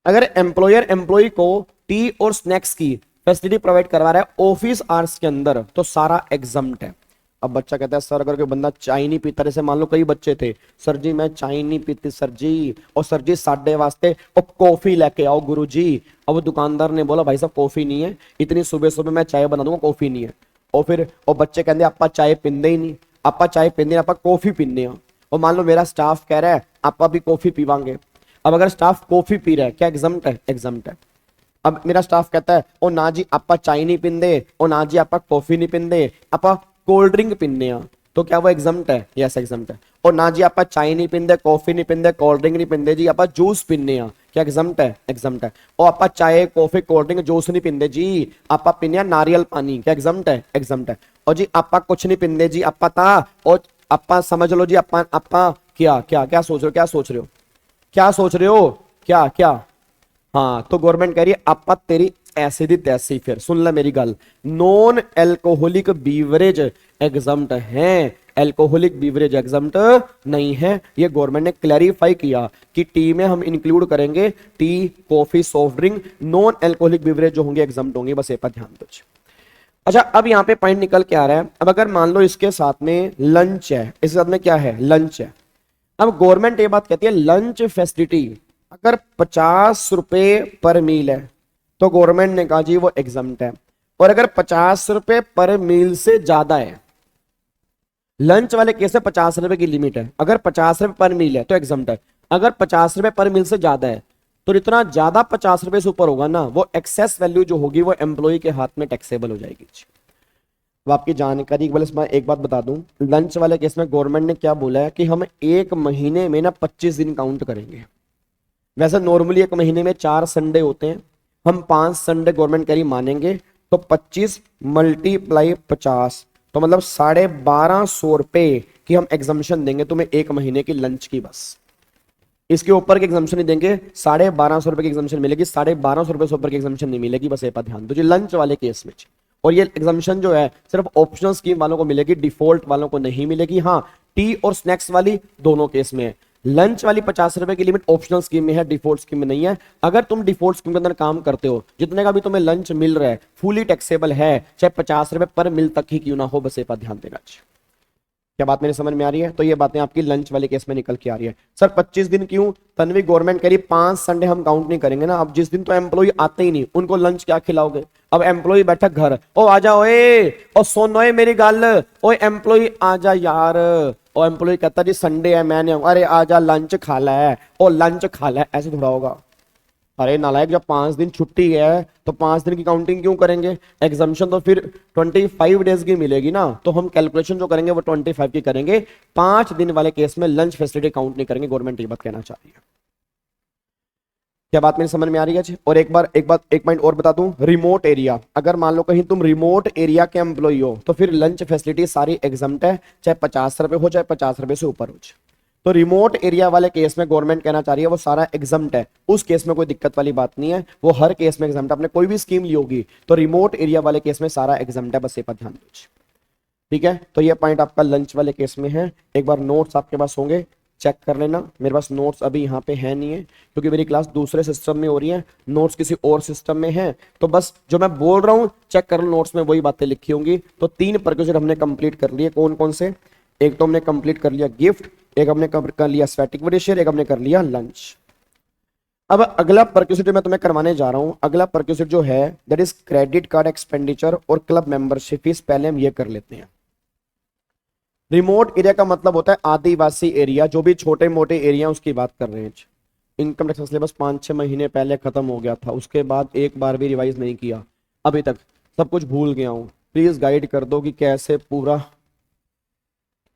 [SPEAKER 2] अगर एम्प्लॉयर एम्प्लॉई को टी और स्नैक्स की फैसिलिटी प्रोवाइड करवा रहा है ऑफिस आवर्स के अंदर, तो सारा एग्जम्प्ट है। अब बच्चा कहता है सर अगर कोई बंदा चाय नहीं पीता, जैसे मान लो कई बच्चे थे, सर जी मैं चाय नहीं पीती सर जी, और सर जी साढ़े वास्ते और कॉफी लेके आओ गुरु जी। अब वो दुकानदार ने बोला भाई साहब कॉफी नहीं है, इतनी सुबह सुबह मैं चाय बना दूंगा, कॉफी नहीं है। और फिर और बच्चे कहते आपा चाय पींदे ही नहीं, आपा चाय पींदे आपा कॉफी पीने। और मान लो मेरा स्टाफ कह रहा है आपा भी कॉफी पीवांगे। अब अगर स्टाफ कॉफी पी रहा है क्या एग्जम्प्ट है? एग्जम्प्ट है। अब मेरा स्टाफ कहता है ओ ना जी आपा चाय नहीं पींदे, ओ ना जी आपा कॉफी नहीं पींदे, आपा कोल्ड ड्रिंक पीने, तो क्या वो एग्जम्प्ट है? यस एग्जम्प्ट है। और ना जी आपा चाय नहीं पींदे, कॉफी नहीं पींदे, कोल्ड ड्रिंक नहीं पींदे जी, आपा जूस पीने, क्या एग्जम्प्ट है? एग्जम्प्ट है। और आपा चाय कॉफी कोल्ड ड्रिंक जूस नहीं पींदे जी, आपा पीने नारियल पानी, क्या एग्जम्प्ट है? एग्जम्प्ट है। और जी आपा कुछ नहीं पींदे जी, आपा था और आपा समझ लो जी आपा आपा क्या क्या क्या सोच रहे हो, क्या सोच रहे हो, क्या सोच रहे हो, क्या क्या? हाँ, तो गवर्नमेंट कह रही है आपा तेरी ऐसे दी तैसी। फिर सुन ले मेरी गल, नॉन एल्कोहलिक बीवरेज एग्जम्प्ट है, एल्कोहलिक बीवरेज एग्जम्प्ट नहीं है। ये गवर्नमेंट ने क्लैरिफाई किया कि टी में हम इंक्लूड करेंगे T, coffee, soft drink, non alcoholic beverage जो होंगे एग्जम्प्ट होंगे, बस ये पर ध्यान दो। अच्छा, अब यहाँ पे पॉइंट निकल के आ रहा है, अब अगर मान लो इसके साथ में लंच है, इसके साथ में क्या है? लंच है। अब गवर्नमेंट ये बात कहती है लंच फैसिलिटी अगर 50 रुपए पर मील है तो गवर्नमेंट ने कहा जी वो एग्जम्प्ट है। और अगर 50 रुपए पर मील से ज्यादा है, लंच वाले केस में 50 रुपए की लिमिट है, अगर 50 रुपए पर मील है तो एग्जम्प्ट है, अगर 50 रुपए पर मील से ज्यादा है तो जितना ज्यादा 50 रुपए से ऊपर होगा ना, वो एक्सेस वैल्यू जो होगी वो एम्प्लॉय के हाथ में टैक्सेबल हो जाएगी। अब आपकी जानकारी के लिए मैं एक बात बता दूं, लंच वाले केस में गवर्नमेंट ने क्या बोला है कि हम एक महीने में ना 25 दिन काउंट करेंगे। वैसे नॉर्मली एक महीने में 4 संडे होते हैं, हम 5 संडे गवर्नमेंट कह रही मानेंगे, तो 25 मल्टीप्लाई 50 तो मतलब 1250 रुपए की हम एग्जामिशन देंगे तुम्हें एक महीने की लंच की। बस इसके ऊपर की एग्जामिशन नहीं देंगे, 1250 रुपए की एग्जामिशन मिलेगी, 1250 रुपए से ऊपर की एग्जामिशन नहीं मिलेगी। बस ये बात ध्यान दो जी लंच वाले केस में। और ये एग्जामिशन जो है सिर्फ ऑप्शनल स्कीम वालों को मिलेगी, डिफॉल्ट वालों को नहीं मिलेगी। हाँ, टी और स्नैक्स वाली दोनों केस में है। लंच वाली 50 रुपए की लिमिट ऑप्शनल स्कीम में है, डिफॉल्ट स्कीम में नहीं है। अगर तुम डिफॉल्ट स्कीम के अंदर काम करते हो, जितने का भी तुम्हें लंच मिल रहा है फुली टैक्सेबल है, चाहे 50 रुपए पर मिल तक ही क्यों ना हो। बस ये बात ध्यान देना। क्या बात मेरी समझ में आ रही है? तो ये बातें आपकी लंच वाले केस में निकल के आ रही है। सर 25 दिन क्यों? तन्वी गवर्नमेंट कह रही 5 संडे हम काउंट नहीं करेंगे ना। अब जिस दिन तो एम्प्लॉय आते ही नहीं, उनको लंच क्या खिलाओगे? अब एम्प्लॉय बैठा घर, ओ आजा ओए, ओ सोनो मेरी गल, ओ एम्प्लॉय आजा यार। और एम्प्लॉय कहता जी संडे है मैं नहीं आऊंगा, अरे आजा लंच खा ला है, ओ लंच खा ला है, ऐसे थोड़ा होगा। अरे नालायक, जब 5 दिन छुट्टी है तो 5 दिन की काउंटिंग क्यों करेंगे? एग्जामिशन तो फिर 25 डेज की मिलेगी ना, तो हम कैलकुलेशन जो करेंगे वो 25 की करेंगे। 5 दिन वाले केस में लंच फैसिलिटी काउंट नहीं करेंगे। गवर्नमेंट ये बात कहना चाह रही है। क्या बात मेरी समझ में आ रही है? और एक पॉइंट और बता दूं, रिमोट एरिया, अगर मान लो कहीं तुम रिमोट एरिया के एम्प्लॉय हो तो फिर लंच फैसिलिटी सारी एग्जम्प्ट है, चाहे 50 रुपए हो चाहे 50 रुपए से ऊपर हो। तो रिमोट एरिया वाले केस में गवर्नमेंट कहना चाह रही है वो सारा एग्जम्प्ट है, उस केस में कोई दिक्कत वाली बात नहीं है, वो हर केस में एग्जम्प्ट है। आपने कोई भी स्कीम ली होगी तो रिमोट एरिया वाले केस में सारा एग्जम्प्ट है। बस ये पर ध्यान दीजिए, ठीक है? तो ये पॉइंट आपका लंच वाले केस में है। एक बार नोट्स आपके पास होंगे, चेक कर लेना। मेरे पास नोट्स अभी यहाँ पे है नहीं है क्योंकि मेरी क्लास दूसरे सिस्टम में हो रही है, नोट्स किसी और सिस्टम में है। तो बस जो मैं बोल रहा हूँ चेक कर लो, नोट्स में वही बातें लिखी होंगी। तो 3 परक्यूजन हमने कंप्लीट कर लिए। कौन कौन से? एक तो हमने कंप्लीट कर लिया गिफ्ट, एक हमने कर लिया स्टैटिक वेरिएशन, एक हमने कर लिया लंच। अब अगला परक्यूसिट मैं तुम्हें करवाने जा रहा हूं। अगला परक्यूसिट जो है that is credit card expenditure और क्लब मेंबरशिप फीस। पहले हम ये कर लेते हैं। रिमोट एरिया का मतलब होता है आदिवासी एरिया, जो भी छोटे मोटे एरिया उसकी बात कर रहे हैं। इनकम टैक्स सिलेबस 5-6 महीने पहले खत्म हो गया था, उसके बाद एक बार भी रिवाइज नहीं किया अभी तक, सब कुछ भूल गया हूं। प्लीज गाइड कर दो कि कैसे पूरा।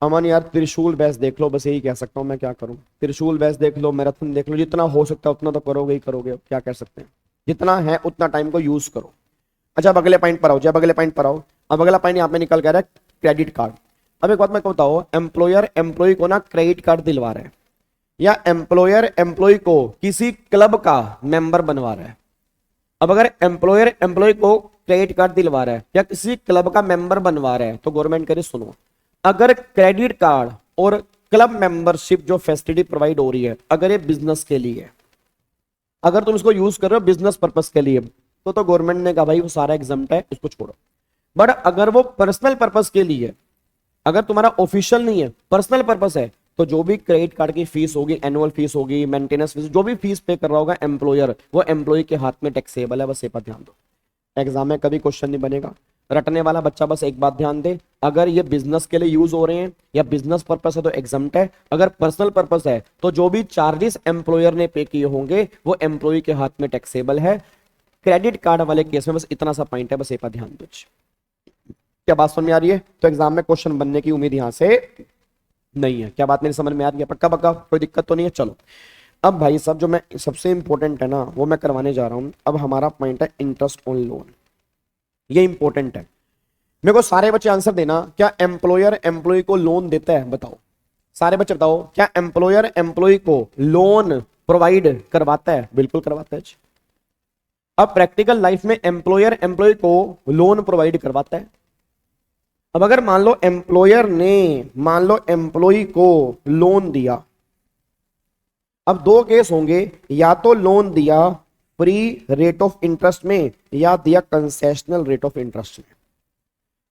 [SPEAKER 2] अमन यार त्रिशूल बैच देख लो, बस यही कह सकता हूँ मैं, क्या करूँ? त्रिशूल बैच देख लो, मैराथन देख लो, जितना हो सकता है उतना तो करोगे ही करोगे। अब क्या कह सकते हैं, जितना है उतना टाइम को यूज करो। अच्छा अब अगले पॉइंट पर आओ, जब अगले पॉइंट पर आओ। अब अगला पॉइंट यहाँ पे निकल के आ रहा है क्रेडिट कार्ड। अब एक बात मैं बताओ, एम्प्लॉयर एम्प्लॉय को ना क्रेडिट कार्ड दिलवा रहा है, या एम्प्लॉयर एम्प्लॉय को किसी क्लब का मेंबर बनवा रहा है। अब अगर एम्प्लॉयर एम्प्लॉय को क्रेडिट कार्ड दिलवा रहा है या किसी क्लब का मेंबर बनवा रहा है, तो गवर्नमेंट करे सुनो, अगर क्रेडिट कार्ड और क्लब मेंबरशिप जो फैसिलिटी प्रोवाइड हो रही है, अगर ये बिजनेस के लिए, अगर तुम इसको यूज कर रहे हो बिजनेस पर्पस के लिए, तो गवर्नमेंट ने कहा भाई वो सारा एग्जम्प्ट है, इसको छोड़ो। बट अगर वो पर्सनल पर्पस के लिए, अगर तुम्हारा ऑफिशियल नहीं है, पर्सनल पर्पस है, तो जो भी क्रेडिट कार्ड की फीस होगी, एनुअल फीस होगी, मेंटेनेंस फीस, जो भी फीस पे कर रहा होगा एम्प्लॉयर, वो एम्प्लॉय के हाथ में टैक्सेबल है। बस ये पर ध्यान दो, एग्जाम में कभी क्वेश्चन नहीं बनेगा। रटने वाला बच्चा बस एक बात ध्यान दे, अगर ये बिजनेस के लिए यूज हो रहे हैं या बिजनेस पर्पस है तो एग्जम्प्ट है, अगर पर्सनल पर्पस है तो जो भी चार्जेस एम्प्लॉयर ने पे किए होंगे वो एम्प्लॉय के हाथ में टैक्सेबल है। क्रेडिट कार्ड वाले केस में बस इतना सा पॉइंट है, बस ये पर ध्यान दो। क्या बात समझ में आ रही है? तो एग्जाम में क्वेश्चन बनने की उम्मीद यहां से नहीं है। क्या बात मेरी समझ में आ रही है? पक्का पक्का, कोई दिक्कत तो नहीं है? चलो अब भाई साहब जो मैं सबसे इंपॉर्टेंट है ना वो मैं करवाने जा रहा हूं। अब हमारा पॉइंट है इंटरेस्ट ऑन लोन, ये इंपॉर्टेंट है। मेरे को सारे बच्चे आंसर देना, क्या एम्प्लॉयर एम्प्लॉय को लोन देता है? बताओ सारे बच्चे बताओ, क्या एम्प्लॉयर एम्प्लॉय को लोन प्रोवाइड करवाता है? बिल्कुल करवाता है। अब प्रैक्टिकल लाइफ में एम्प्लॉयर एम्प्लॉय को लोन प्रोवाइड करवाता है। अब अगर मान लो एम्प्लॉयर ने मान लो एम्प्लॉय को लोन दिया, अब 2 केस होंगे, या तो लोन दिया फ्री रेट ऑफ इंटरेस्ट में या दिया कंसेशनल रेट ऑफ इंटरेस्ट में।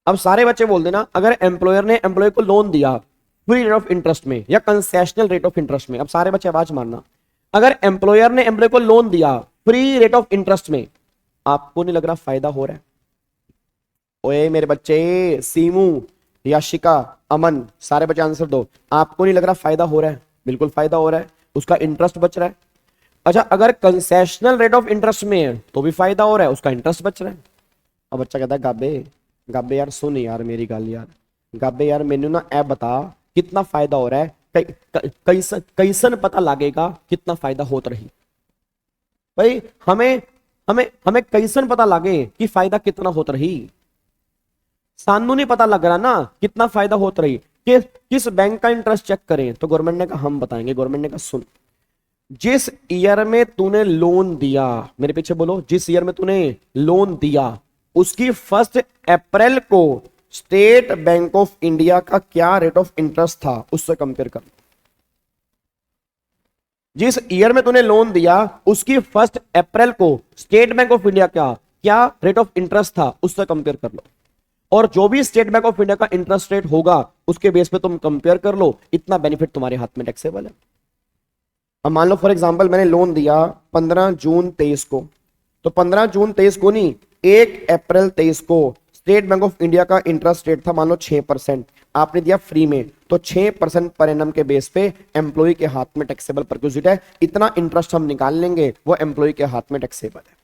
[SPEAKER 2] अब सारे बच्चे बोल देना, अगर एम्प्लॉयर ने एम्प्लॉय को लोन दिया फ्री रेट ऑफ इंटरेस्ट में या कंसेशनल रेट ऑफ इंटरेस्ट में। अब सारे बच्चे आवाज मारना, अगर एम्प्लॉयर ने एम्प्लॉय को लोन दिया फ्री रेट ऑफ इंटरेस्ट में, आपको नहीं लग रहा फायदा हो रहा है? ओए मेरे बच्चे, सीमू, याशिका, अमन, सारे बच्चे आंसर दो। आपको नहीं लग रहा फायदा हो रहा है? बिल्कुल फायदा हो रहा है, उसका इंटरेस्ट बच रहा है। अच्छा, अगर कंसेशनल रेट ऑफ इंटरेस्ट में है तो भी फायदा हो रहा है, उसका इंटरेस्ट बच रहा है। अब बच्चा कहता है गाबे, गाबे यार सुन यार मेरी गल यार, गाबे यार मेनू ना ऐ बता कितना फायदा हो रहा है, कैसन पता लगेगा कितना फायदा होता रही। भाई हमें हमें हमें कैसन पता लगे कि फायदा कितना होता रही? सानू नहीं पता लग रहा ना कितना फायदा होता रही। किस बैंक का इंटरेस्ट चेक करें? तो गवर्नमेंट ने कहा हम बताएंगे। गवर्नमेंट ने कहा सुन, जिस ईयर में तूने लोन दिया, मेरे पीछे बोलो, जिस ईयर में तूने लोन दिया उसकी 1 अप्रैल को स्टेट बैंक ऑफ इंडिया का क्या रेट ऑफ इंटरेस्ट था उससे कंपेयर कर। जिस ईयर में तूने लोन दिया उसकी 1 अप्रैल को स्टेट बैंक ऑफ इंडिया का क्या रेट ऑफ इंटरेस्ट था उससे कंपेयर कर लो, और जो भी स्टेट बैंक ऑफ इंडिया का इंटरेस्ट रेट होगा उसके बेस पे तुम कंपेयर कर लो। इतना बेनिफिट तुम्हारे हाथ में टैक्सेबल है। अब मान लो फॉर एग्जांपल मैंने लोन दिया 15 जून 23 को, तो 15 जून 23 को नहीं, 1 अप्रैल 23 को स्टेट बैंक ऑफ इंडिया का इंटरेस्ट रेट था मान लो 6%, आपने दिया फ्री में, तो 6% पर एनम के बेस पे एम्प्लॉय के हाथ में टैक्सेबल परक्यूजिट है। इतना इंटरेस्ट हम निकाल लेंगे, वो एम्प्लॉय के हाथ में टैक्सेबल है।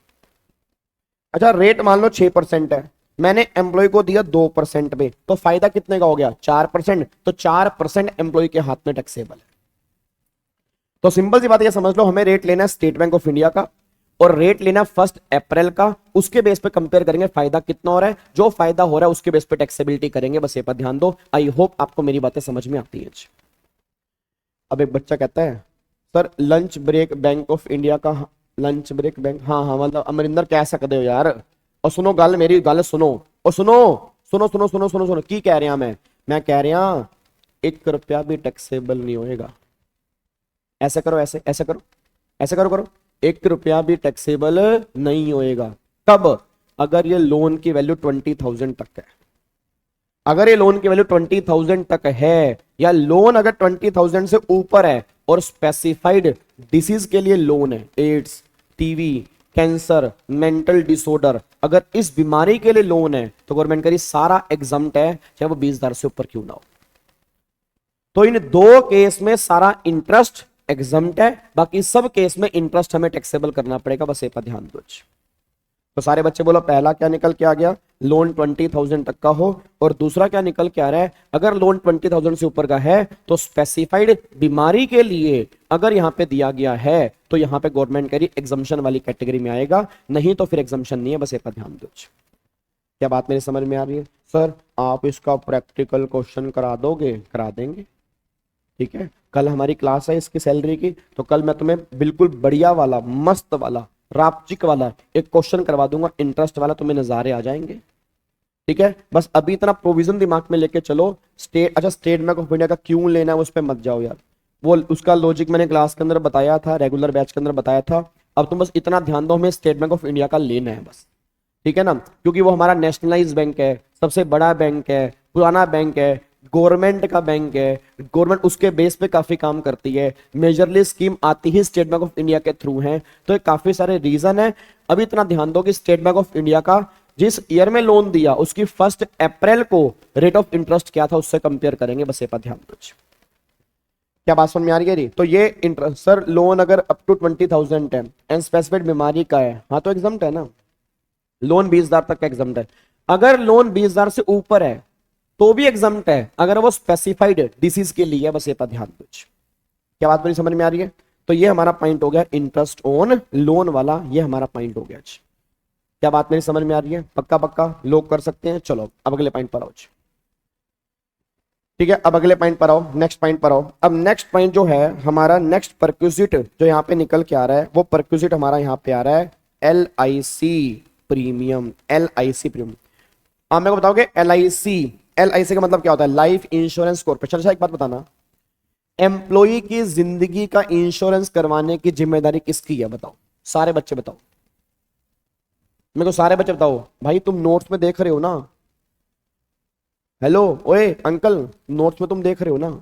[SPEAKER 2] अच्छा, रेट मान लो 6% है, मैंने एम्प्लॉय को दिया 2% पे, तो फायदा कितने का हो गया? 4%, तो 4% एम्प्लॉय के हाथ में टैक्सेबल है। तो सिंपल सी बात ये समझ लो, हमें रेट लेना है स्टेट बैंक ऑफ इंडिया का और रेट लेना 1 अप्रैल का, उसके बेस पे कंपेयर करेंगे फायदा कितना हो रहा है, जो फायदा हो रहा है उसके बेस पे टैक्सेबिलिटी करेंगे। बस ये पर ध्यान दो। आई होप आपको मेरी बातें समझ में आती है। अब एक बच्चा कहता है sir lunch break bank of India का, लंच ब्रेक बैंक, हाँ हाँ मतलब अमरिंदर कह सकते हो यार। और सुनो गल, मेरी गल सुनो, और सुनो सुनो सुनो सुनो सुनो सुनो की कह रहा मैं कह रहा 1 रुपया भी टैक्सेबल नहीं होएगा। ऐसे करो, ऐसे ऐसे करो, ऐसे करो 1 रुपया भी टैक्सेबल नहीं होएगा। कब? अगर ये लोन की वैल्यू 20,000 तक है। अगर ये लोन की वैल्यू 20,000 तक है, या लोन अगर 20,000 से ऊपर है और स्पेसिफाइड डिसीज के लिए लोन है, AIDS, TV, cancer, mental disorder, अगर इस बीमारी के लिए लोन है तो गवर्नमेंट कह रही सारा एग्जम्प्ट है, चाहे वो 20,000 से ऊपर क्यों ना हो। तो इन दो केस में सारा इंटरेस्ट एग्जम्प्ट है, बाकी सब केस में इंटरेस्ट हमें टैक्सेबल करना पड़ेगा। बस ये पर ध्यान दो। तो सारे बच्चे बोलो पहला क्या निकल के आ गया? लोन 20,000 तक का हो। और दूसरा क्या निकल के आ रहा है? अगर लोन 20,000 से ऊपर का है तो स्पेसिफाइड बीमारी के लिए अगर यहां पे दिया गया है तो यहां पे गवर्नमेंट कह रही एग्जम्पशन वाली कैटेगरी में आएगा, नहीं तो फिर एग्जम्पशन नहीं है। बस ये पर ध्यान दो। क्या बात मेरी समझ में आ रही है? सर आप इसका प्रैक्टिकल क्वेश्चन करा दोगे? करा देंगे, ठीक है। कल हमारी क्लास है इसकी सैलरी की, तो कल मैं तुम्हें बिल्कुल बढ़िया वाला, मस्त वाला, रापचिक वाला एक क्वेश्चन करवा दूंगा, इंटरेस्ट वाला, तुम्हें नजारे आ जाएंगे, ठीक है। बस अभी इतना प्रोविजन दिमाग में लेके चलो। स्टेट बैंक ऑफ इंडिया का क्यों लेना है उस पर मत जाओ यार, वो उसका लॉजिक मैंने क्लास के अंदर बताया था, रेगुलर बैच के अंदर बताया था। अब तुम बस इतना ध्यान दो, हमें स्टेट बैंक ऑफ इंडिया का लेना है बस, ठीक है ना, क्योंकि वो हमारा नेशनलाइज बैंक है, सबसे बड़ा बैंक है, पुराना बैंक है, गवर्नमेंट का बैंक है, गवर्नमेंट उसके बेस पे काफी काम करती है, मेजरली स्कीम आती ही स्टेट बैंक ऑफ इंडिया के थ्रू है। तो ये काफी सारे रीजन है। अभी इतना ध्यान दो कि स्टेट बैंक ऑफ इंडिया का जिस ईयर में लोन दिया उसकी 1 अप्रैल को रेट ऑफ इंटरेस्ट क्या था उससे कंपेयर करेंगे। बस ये पर ध्यान दो। क्या बात समझ में आ रही है? तो ये इंटरेस्ट सर लोन अगर अप टू 20,000 है एंड स्पेसिफिक बीमारी का है, हाँ तो एग्जम्प्ट है ना, लोन 20,000 तक का एग्जम्प्ट है। अगर लोन 20,000 से ऊपर है तो भी एग्जम्प्ट है, अगर वो स्पेसिफाइड डिसीज के लिए। बस ये पर ध्यान दो। क्या बात मेरी समझ में आ रही है? तो ये हमारा पॉइंट हो गया इंटरेस्ट ऑन लोन वाला, ये हमारा पॉइंट हो गया। क्या बात मेरी समझ में आ रही है? पक्का पक्का लोग कर सकते हैं। चलो अब अगले पॉइंट पर आओ, ठीक है। अब अगले पॉइंट पर आओ, नेक्स्ट पॉइंट पर आओ। अब नेक्स्ट पॉइंट जो है हमारा, नेक्स्ट परक्यूजिट जो यहाँ पे निकल के आ रहा है, वो परक्यूजिट हमारा यहाँ पे आ रहा है LIC प्रीमियम। LIC प्रीमियम, आप मेरे को बताओगे LIC का मतलब क्या होता है? Life insurance corporation. अच्छा एक बात बताना, एम्प्लॉय की जिंदगी का इंश्योरेंस करवाने की जिम्मेदारी किसकी है? बताओ सारे बच्चे, बताओ मेरे को, सारे बच्चे बताओ। भाई तुम नोट्स में देख रहे हो ना? हेलो ओए अंकल, नोट्स में तुम देख रहे हो ना?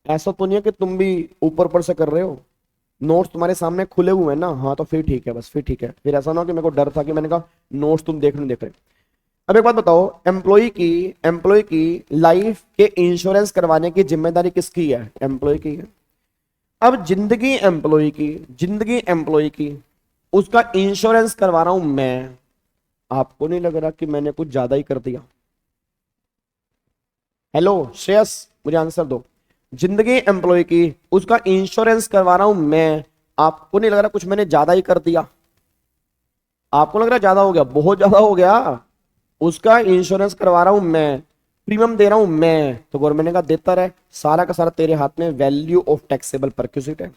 [SPEAKER 2] ऐसा तो नहीं है कि तुम भी ऊपर ऊपर से कर रहे हो? नोट्स तुम्हारे सामने खुले हुए हैं ना? हाँ तो फिर ठीक है, बस फिर ठीक है। फिर ऐसा ना हो कि मेरे को डर था कि मैंने कहा नोट्स तुम देख नहीं देख रहे। अब एक बात बताओ, एम्प्लॉय की लाइफ के इंश्योरेंस करवाने की जिम्मेदारी किसकी है? एम्प्लॉय की है। अब जिंदगी एम्प्लॉय की उसका इंश्योरेंस करवा रहा हूं मैं। आपको नहीं लग रहा कि मैंने कुछ ज्यादा ही कर दिया? हेलो श्रेयस, मुझे आंसर दो। जिंदगी एम्प्लॉय की उसका इंश्योरेंस करवा रहा हूं मैं। आपको नहीं लग रहा कुछ मैंने ज्यादा ही कर दिया? आपको लग रहा ज्यादा हो गया? बहुत ज्यादा हो गया। उसका इंश्योरेंस करवा रहा हूं मैं, प्रीमियम दे रहा हूं मैं, तो गवर्नमेंट ने कहा देता रहे, सारा का सारा तेरे हाथ में। वैल्यू ऑफ टैक्सेबल परक्यूसिट है।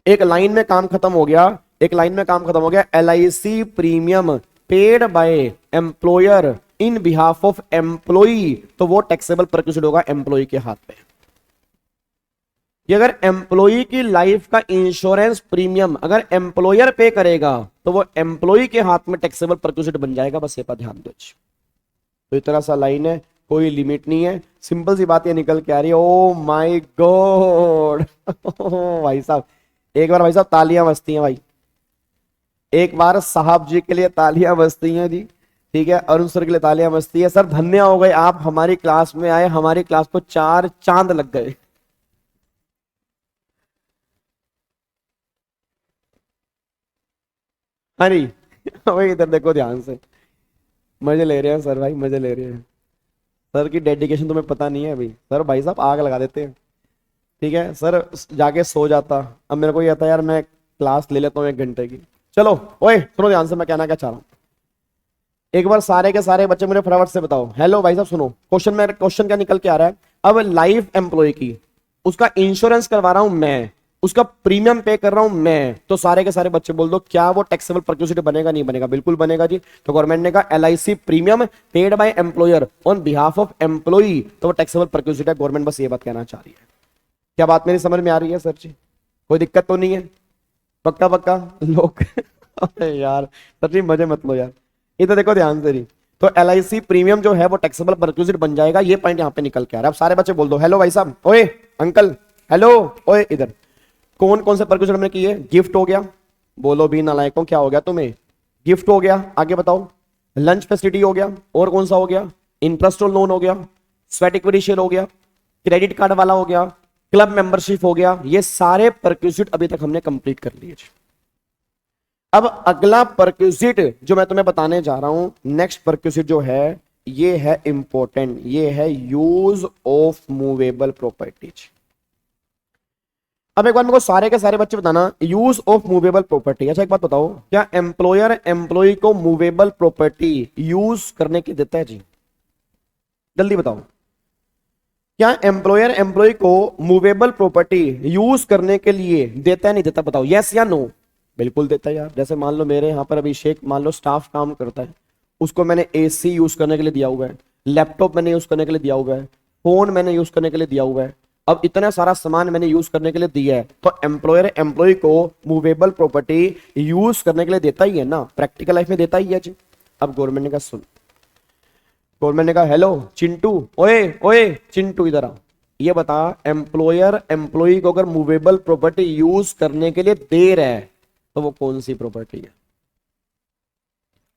[SPEAKER 2] एक लाइन में काम खत्म हो गया, L I C premium paid by employer in behalf of employee, तो वो टैक्सेबल परक्यूसिट होगा एम्प्लॉई के हाथ में। कि अगर एम्प्लॉई की लाइफ का इंश्योरेंस प्रीमियम अगर एम्प्लॉयर पे करेगा तो वो एम्प्लॉई के हाथ में टैक्सेबल परक्यूसिट बन जाएगा। बस ये पर ध्यान दो। तो इतना सा लाइन है, कोई लिमिट नहीं है, सिंपल सी बात ये निकल के आ रही है। ओ माय गॉड भाई साहब, एक बार भाई साहब तालियां बजती हैं भाई, एक बार साहब जी के लिए तालियां बजती हैं जी। ठीक है, अरुण सर के लिए तालियां बजती है। सर धन्य हो गए आप, हमारी क्लास में आए, हमारी क्लास को 4 चांद लग गए। हाँ जी भाई इधर देखो ध्यान से, मजे ले रहे हैं सर भाई, मजे ले रहे हैं। सर की डेडिकेशन तुम्हें पता नहीं है अभी। सर भाई साहब आग लगा देते हैं। ठीक है सर, जाके सो जाता। अब मेरे को ये था यार मैं क्लास ले लेता हूँ 1 घंटे की। चलो ओए सुनो ध्यान से, मैं कहना क्या चाह रहा हूँ। एक बार सारे के सारे बच्चे मुझे फटाफट से बताओ। हेलो भाई साहब सुनो, क्वेश्चन क्या निकल के आ रहा है। अब लाइफ एम्प्लॉय की उसका इंश्योरेंस करवा रहा हूं मैं, उसका प्रीमियम पे कर रहा हूं मैं, तो सारे के सारे बच्चे बोल दो क्या वो टैक्सेबल परक्यूसिटी बनेगा? नहीं बनेगा? बिल्कुल बनेगा जी। तो गवर्नमेंट ने कहा L I C premium paid by employer on behalf of employee, तो वो टैक्सेबल परक्यूसिटी है। गवर्नमेंट बस ये बात कहना चाह रही है। क्या बात मेरी समझ में आ रही है सर जी? कोई दिक्कत तो नहीं है? पक्का पक्का लोग अरे यार सर जी मजे मत लो यार, इधर देखो ध्यान से जी। तो एल आई सी प्रीमियम जो है वो टैक्सेबल परक्यूसिट बन जाएगा। ये पॉइंट यहाँ पे निकल के आ रहा है। अब सारे बच्चे बोल दो हेलो भाई साहब, ओए अंकल, हेलो, ओए इधर। कौन कौन से परक्यूसिट हमने किए? गिफ्ट हो गया, बोलो भी नालायकों क्या हो गया तुम्हें? गिफ्ट हो गया, आगे बताओ। लंच फैसिलिटी हो गया, और कौन सा हो गया? इंटरेस्ट लोन हो गया, स्वेट इक्विटी शेयर हो गया, क्रेडिट कार्ड वाला हो गया, क्लब मेंबरशिप हो गया। ये सारे परक्यूसिट अभी तक हमने कंप्लीट कर लिए। अब अगला परक्यूसिट जो मैं तुम्हें बताने जा रहा हूं, नेक्स्ट परक्यूसिट जो है ये है इंपॉर्टेंट, ये है यूज ऑफ मूवेबल प्रॉपर्टीज। अब एक बार मेरे को सारे के सारे बच्चे बताना, यूज ऑफ मूवेबल प्रॉपर्टी। अच्छा एक बात बताओ, क्या एम्प्लॉयर एम्प्लॉय को मूवेबल प्रॉपर्टी यूज करने की देता है जी? जल्दी बताओ, क्या एम्प्लॉयर एम्प्लॉय को मूवेबल प्रॉपर्टी यूज करने के लिए देता है नहीं देता? बताओ यस या नो। बिल्कुल देता है यार। जैसे मान लो मेरे यहाँ पर अभिषेक मान लो स्टाफ काम करता है, उसको मैंने एसी यूज करने के लिए दिया हुआ है, लैपटॉप मैंने यूज करने के लिए दिया हुआ है, फोन मैंने यूज करने के लिए दिया हुआ है। अब इतना सारा सामान मैंने यूज करने के लिए दिया है, तो एम्प्लॉयर एम्प्लॉय को मूवेबल प्रॉपर्टी यूज करने के लिए देता ही है ना, प्रैक्टिकल लाइफ में देता ही है जी। अब गवर्नमेंट ने कहा सुन, गवर्नमेंट ने कहा हेलो चिंटू, ओए ओए चिंटू इधर आ, ये बता एम्प्लॉयर एम्प्लॉय को अगर मूवेबल प्रॉपर्टी यूज करने के लिए दे रहा है तो वो कौन सी प्रॉपर्टी है?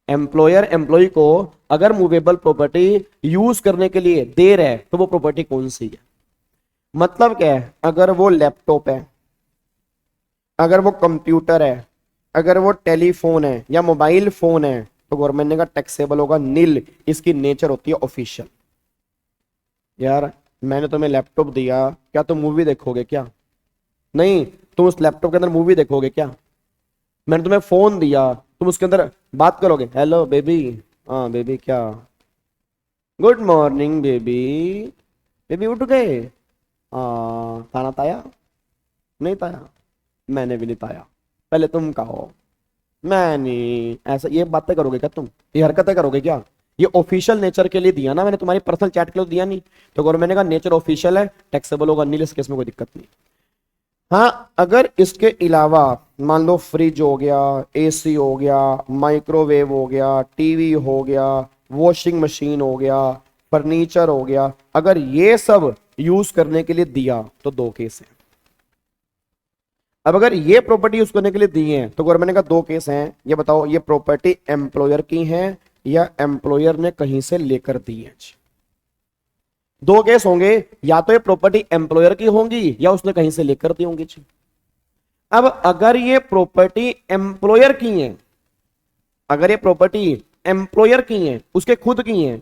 [SPEAKER 2] एम्प्लॉयर एम्प्लॉय को अगर मूवेबल प्रॉपर्टी यूज करने के लिए दे रहा है तो वो प्रॉपर्टी कौन सी है? मतलब क्या है, अगर वो लैपटॉप है, अगर वो कंप्यूटर है, अगर वो टेलीफोन है या मोबाइल फोन है, तो गवर्नमेंट ने कहा टैक्सेबल होगा नील, इसकी नेचर होती है ऑफिशियल। यार मैंने तुम्हें लैपटॉप दिया, क्या तुम मूवी देखोगे क्या? नहीं, तुम उस लैपटॉप के अंदर मूवी देखोगे क्या? मैंने तुम्हें फोन दिया, तुम उसके अंदर बात करोगे, हेलो बेबी, हाँ बेबी क्या, गुड मॉर्निंग बेबी, बेबी उठ गए, हाँ खाना ताया? नहीं ताया, मैंने भी नहीं ताया, पहले तुम कहो। मैं नहीं, ऐसा ये बातें करोगे क्या तुम? ये हरकतें करोगे क्या? ये ऑफिशियल नेचर के लिए दिया ना मैंने, तुम्हारी पर्सनल चैट के लिए दिया नहीं। तो गवर्नमेंट ने कहा नेचर ऑफिशियल है, टैक्सेबल होगा नील, इस केस में कोई दिक्कत नहीं। हाँ अगर इसके अलावा मान लो फ्रिज हो गया, एसी हो गया, माइक्रोवेव हो गया, टीवी हो गया, वॉशिंग मशीन हो गया, फर्नीचर हो गया, अगर ये सब यूज करने के लिए दिया तो 2 केस हैं। अब अगर ये प्रॉपर्टी यूज करने के लिए दी है तो गवर्नमेंट का 2 केस हैं। ये बताओ ये प्रॉपर्टी एम्प्लॉयर की है या एम्प्लॉयर ने कहीं से लेकर दी है। दो केस होंगे, या तो ये प्रॉपर्टी एम्प्लॉयर की होंगी या उसने कहीं से लेकर दी होंगी। अब अगर ये प्रॉपर्टी एम्प्लॉयर की है, अगर ये प्रॉपर्टी एम्प्लॉयर की है, उसके खुद की है,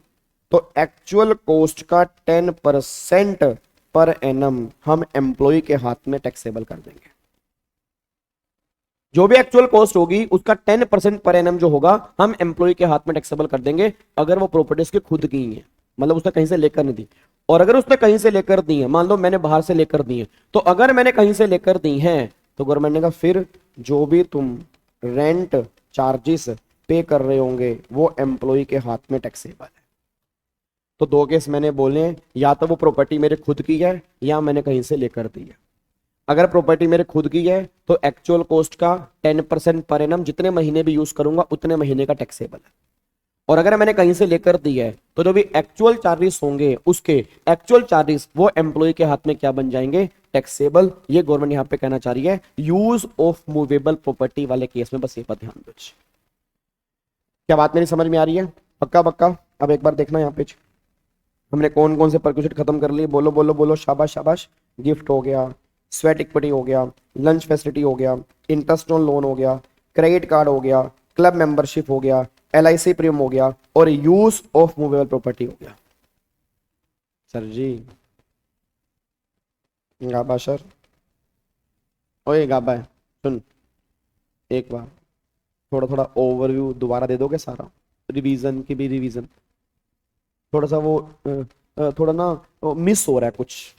[SPEAKER 2] तो एक्चुअल कॉस्ट का 10% पर एनम हम एम्प्लॉय के हाथ में टैक्सेबल कर देंगे। जो भी एक्चुअल कॉस्ट होगी उसका 10% पर एनम जो होगा हम एम्प्लॉय के हाथ में टैक्सेबल कर देंगे, अगर वो प्रॉपर्टी उसके खुद की है, मतलब उसने कहीं से लेकर नहीं दी। और अगर उसने कहीं से लेकर दी है, मान लो मैंने बाहर से लेकर दी है, तो अगर मैंने कहीं से लेकर दी है तो गवर्नमेंट ने कहा फिर जो भी तुम रेंट चार्जेस पे कर रहे होंगे वो एम्प्लॉय के हाथ में टैक्सेबल है। तो दो केस मैंने बोले हैं, या तो वो प्रॉपर्टी मेरे खुद की है या मैंने कहीं से लेकर दी है। अगर प्रॉपर्टी मेरे खुद की है तो एक्चुअल कॉस्ट का 10% पर एनम जितने महीने भी यूज करूंगा उतने महीने का टैक्सेबल है। और अगर मैंने कहीं से लेकर दी है तो जो भी एक्चुअल चार्जेस होंगे उसके एक्चुअल चार्जेस वो एम्प्लॉय के हाथ में क्या बन जाएंगे, टैक्सेबल। ये गवर्नमेंट यहां पे कहना चाह रही है यूज ऑफ मूवेबल प्रॉपर्टी वाले केस में, बस ये पर ध्यान दो। क्या बात मेरी समझ में आ रही है? पक्का पक्का। अब एक बार देखना यहाँ पे हमने कौन कौन से परक्यूसिट खत्म कर लिए, बोलो बोलो बोलो, शाबाश शाबाश। गिफ्ट हो गया, स्वेट इक्विटी हो गया, लंच फैसिलिटी हो गया, इंटरेस्ट ऑन लोन हो गया, क्रेडिट कार्ड हो गया, क्लब मेंबरशिप हो गया, LIC प्रीमियम हो गया और यूज ऑफ मूवेबल प्रॉपर्टी हो गया। सर जी गाबा सर, ओए गाबा सुन, एक बार थोड़ा थोड़ा ओवरव्यू दोबारा दे दोगे सारा, रिवीजन की भी रिवीजन, थोड़ा सा वो थोड़ा ना मिस हो रहा है कुछ।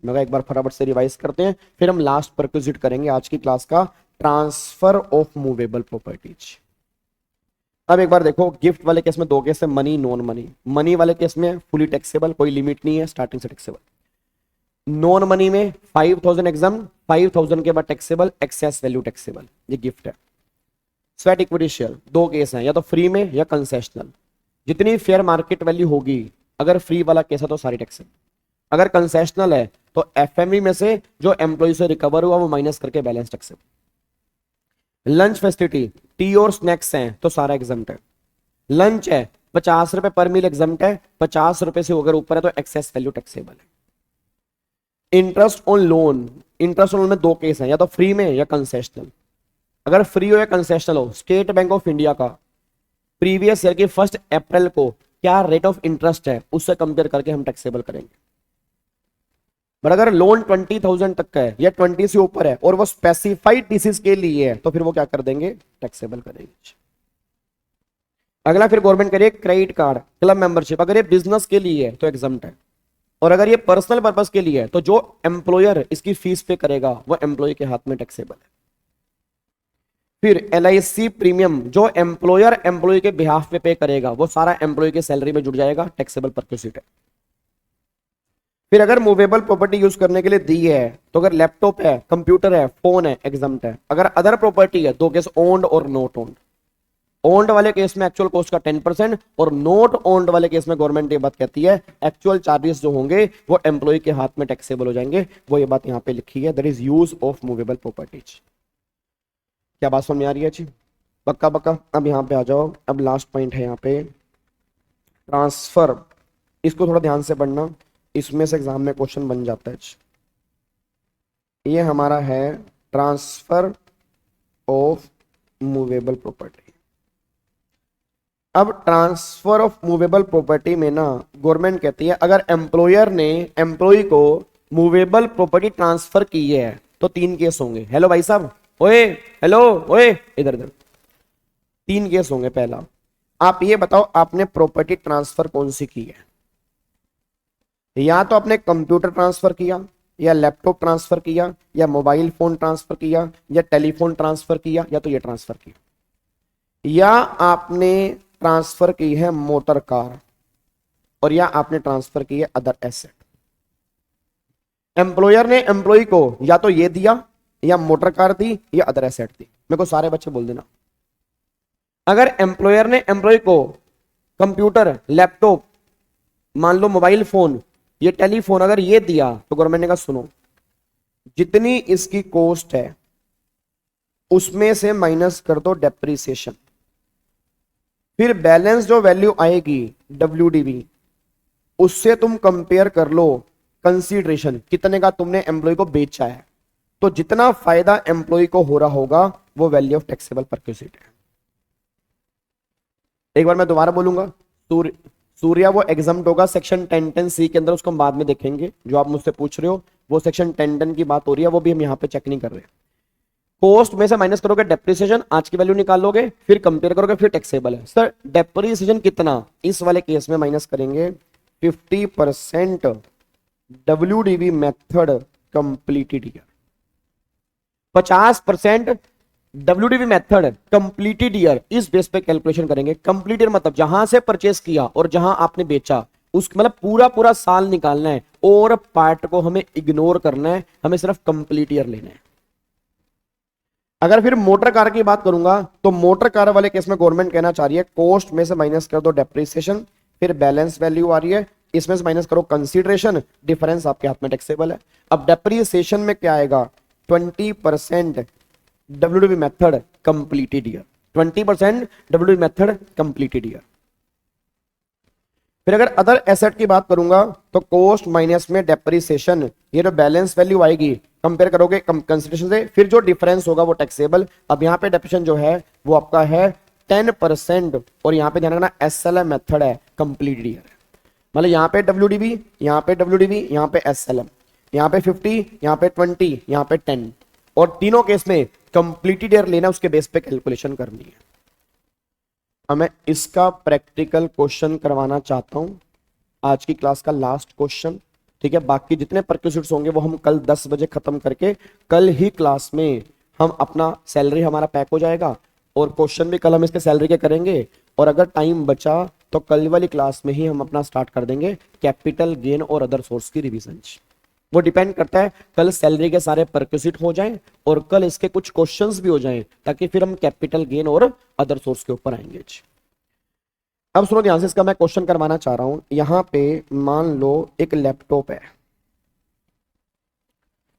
[SPEAKER 2] मैं एक बार फटाफट से रिवाइज करते हैं, फिर हम लास्ट परक्विजिट करेंगे आज की क्लास का, ट्रांसफर ऑफ मूवेबल प्रॉपर्टीज। अब एक बार देखो, गिफ्ट वाले केस में दो केस है, मनी नॉन मनी। मनी वाले केस में फुली टैक्सेबल, कोई लिमिट नहीं है, स्टार्टिंग से टैक्सेबल। नॉन मनी में 5000 एग्जाम, 5000 के बाद टैक्सेबल, एक्सेस वैल्यू टैक्सेबल, ये गिफ्ट है। स्वेट इक्विटी शेयर दो केस हैं, या तो फ्री में या कंसेशनल। जितनी फेयर मार्केट वैल्यू होगी, अगर फ्री वाला केस है तो सारी टैक्सेबल, अगर कंसेशनल है तो FME में से जो एम्प्लॉय से रिकवर हुआ वो माइनस करके balance taxable. Lunch facility, T और स्नैक्स हैं तो सारा एग्जम्प्ट है। लंच है 50 रुपए पर मील एग्जम्प्ट है, 50 रुपए से अगर ऊपर है तो एक्सेस वैल्यू टैक्सेबल है। Interest on loan, interest on loan में दो केस हैं, या तो फ्री में या कंसेशनल। अगर फ्री हो या कंसेशनल हो, स्टेट बैंक ऑफ इंडिया का प्रीवियस ईयर की 1 अप्रैल को क्या रेट ऑफ इंटरेस्ट है उससे कंपेयर करके हम टैक्सेबल करेंगे। बट अगर लोन 20,000 तक का है या 20 से ऊपर है और वो स्पेसिफाइड डिसीज के लिए है तो फिर वो क्या कर देंगे, टैक्सेबल करेंगे। अगला फिर गवर्नमेंट करिए क्रेडिट कार्ड, क्लब मेंबरशिप, अगर ये बिजनेस के लिए है तो एग्जम्प्ट है, और अगर ये पर्सनल पर्पस के लिए है तो जो एम्प्लॉयर इसकी फीस पे करेगा वो एम्प्लॉय के हाथ में टैक्सेबल है। फिर LIC प्रीमियम जो एम्प्लॉयर एम्प्लॉय के बिहाफ पे करेगा वो सारा एम्प्लॉय के सैलरी में जुड़ जाएगा, टैक्सेबल परक्यूसिट है। फिर अगर मूवेबल प्रॉपर्टी यूज करने के लिए दी है तो अगर लैपटॉप है, कंप्यूटर है, फोन है, एग्जम्प्ट है। अगर अदर प्रॉपर्टी है, दो केस, ओन्ड और नॉट ओन्ड। ओन्ड वाले केस में एक्चुअल कॉस्ट का 10% और नॉट ओन्ड वाले केस में गवर्नमेंट ये बात कहती है एक्चुअल चार्जेस जो होंगे वो एम्प्लॉय के हाथ में टैक्सेबल हो जाएंगे। वो ये बात यहाँ पे लिखी है, that is use of movable properties. क्या बात समझ में आ रही है जी? पक्का पक्का। अब यहाँ पे आ जाओ, अब लास्ट पॉइंट है यहाँ पे ट्रांसफर। इसको थोड़ा ध्यान से पढ़ना, इसमें से एग्जाम में क्वेश्चन बन जाता है। ये हमारा है ट्रांसफर ऑफ मूवेबल प्रॉपर्टी। अब ट्रांसफर ऑफ मूवेबल प्रॉपर्टी में ना गवर्नमेंट कहती है अगर एम्प्लॉयर ने एम्प्लॉय को मूवेबल प्रॉपर्टी ट्रांसफर की है तो 3 केस होंगे। हेलो भाई साहब, ओए हेलो, ओए इधर इधर, 3 केस होंगे। पहला, आप ये बताओ आपने प्रॉपर्टी ट्रांसफर कौन सी की है? या तो आपने कंप्यूटर ट्रांसफर किया, या लैपटॉप ट्रांसफर किया, या मोबाइल फोन ट्रांसफर किया, या टेलीफोन ट्रांसफर किया, या तो ये ट्रांसफर किया, या आपने ट्रांसफर की है मोटर कार, और या आपने ट्रांसफर की है अदर एसेट। एम्प्लॉयर ने एम्प्लॉय को या तो ये दिया, या मोटर कार दी, या अदर एसेट दी। मेरे को सारे बच्चे बोल देना। अगर एम्प्लॉयर ने एम्प्लॉय को कंप्यूटर, लैपटॉप, मान लो मोबाइल फोन, ये टेलीफोन अगर ये दिया तो गवर्नमेंट ने कहा सुनो, जितनी इसकी कॉस्ट है उसमें से माइनस कर दो डेप्रिसिएशन। फिर बैलेंस जो वैल्यू आएगी WDV, उससे तुम कंपेयर कर लो कंसीडरेशन, कितने का तुमने एम्प्लॉय को बेचा है, तो जितना फायदा एम्प्लॉय को हो रहा होगा वो वैल्यू ऑफ टैक्सेबल परक्यूसिट है। एक बार मैं दोबारा बोलूंगा, सूर्या वो एग्जाम्प्ट होगा सेक्शन 1010C के अंदर, उसको हम बाद में देखेंगे। जो आप मुझसे पूछ रहे हो वो सेक्शन 1010 की बात हो रही है, वो भी हम यहाँ पे चेक नहीं कर रहे। कॉस्ट में से माइनस करोगे डेप्रिसिएशन, आज की वैल्यू निकालोगे, फिर कंपेयर करोगे, फिर टैक्सेबल है। सर डेप्रिसिएशन कितना, इस वाले केस में माइनस करेंगे 50% WDV method completed year, 50% WDV method completed year, इस बेस पे कैलकुलेशन करेंगे। कंप्लीट ईयर मतलब जहां से परचेस किया और जहां आपने बेचा, उस मतलब पूरा पूरा साल निकालना है, और पार्ट को हमें इग्नोर करना है, हमें सिर्फ कंप्लीट ईयर लेना है। अगर फिर मोटर कार की बात करूंगा तो मोटर कार वाले केस में गवर्नमेंट कहना चाह रही है कॉस्ट में से माइनस कर दो डेप्रिसिएशन, फिर बैलेंस वैल्यू आ रही है, इसमें से माइनस करो कंसीडरेशन, डिफरेंस आपके हाथ में टैक्सेबल है। अब डेप्रिसिएशन में क्या आएगा, 20% WDV method completed year, 20% WDV method completed year. फिर अगर अदर एसेट की बात करूंगा तो कॉस्ट माइनस में डेप्रिसिएशन, ये जो बैलेंस वैल्यू आएगी कंपेयर करोगे कंसीडरेशन से, फिर जो डिफरेंस होगा वो टैक्सेबल। अब यहाँ पे डेप्रिसिएशन जो है वो आपका है 10%, और यहाँ पे ध्यान रखना SLM मेथड है कंप्लीट ईयर, मतलब यहाँ पे WDV, यहाँ पे WDV, यहाँ पे SLM, यहाँ पे 50, यहाँ पे 20, यहाँ पे 10, और तीनों केस में कंप्लीटेड ईयर लेना, उसके बेस पे कैलकुलेशन करनी है। अब मैं इसका प्रैक्टिकल क्वेश्चन करवाना चाहता हूं, आज की क्लास का लास्ट क्वेश्चन, ठीक है। बाकी जितने परक्यूसिट्स होंगे वो हम कल 10 बजे खत्म करके कल ही क्लास में हम अपना सैलरी हमारा पैक हो जाएगा, और क्वेश्चन भी कल हम इसके सैलरी के करेंगे, और अगर टाइम बचा तो कल वाली क्लास में ही हम अपना स्टार्ट कर देंगे कैपिटल गेन और अदर सोर्स की रिवीजन। वो डिपेंड करता है कल सैलरी के सारे परक्यूसिट हो जाएं और कल इसके कुछ क्वेश्चंस भी हो जाएं, ताकि फिर हम कैपिटल गेन और अदर सोर्स के ऊपर आएंगे। अब सुनो ध्यान से, इसका मैं क्वेश्चन करवाना चाह रहा हूं। यहां पे मान लो एक लैपटॉप है,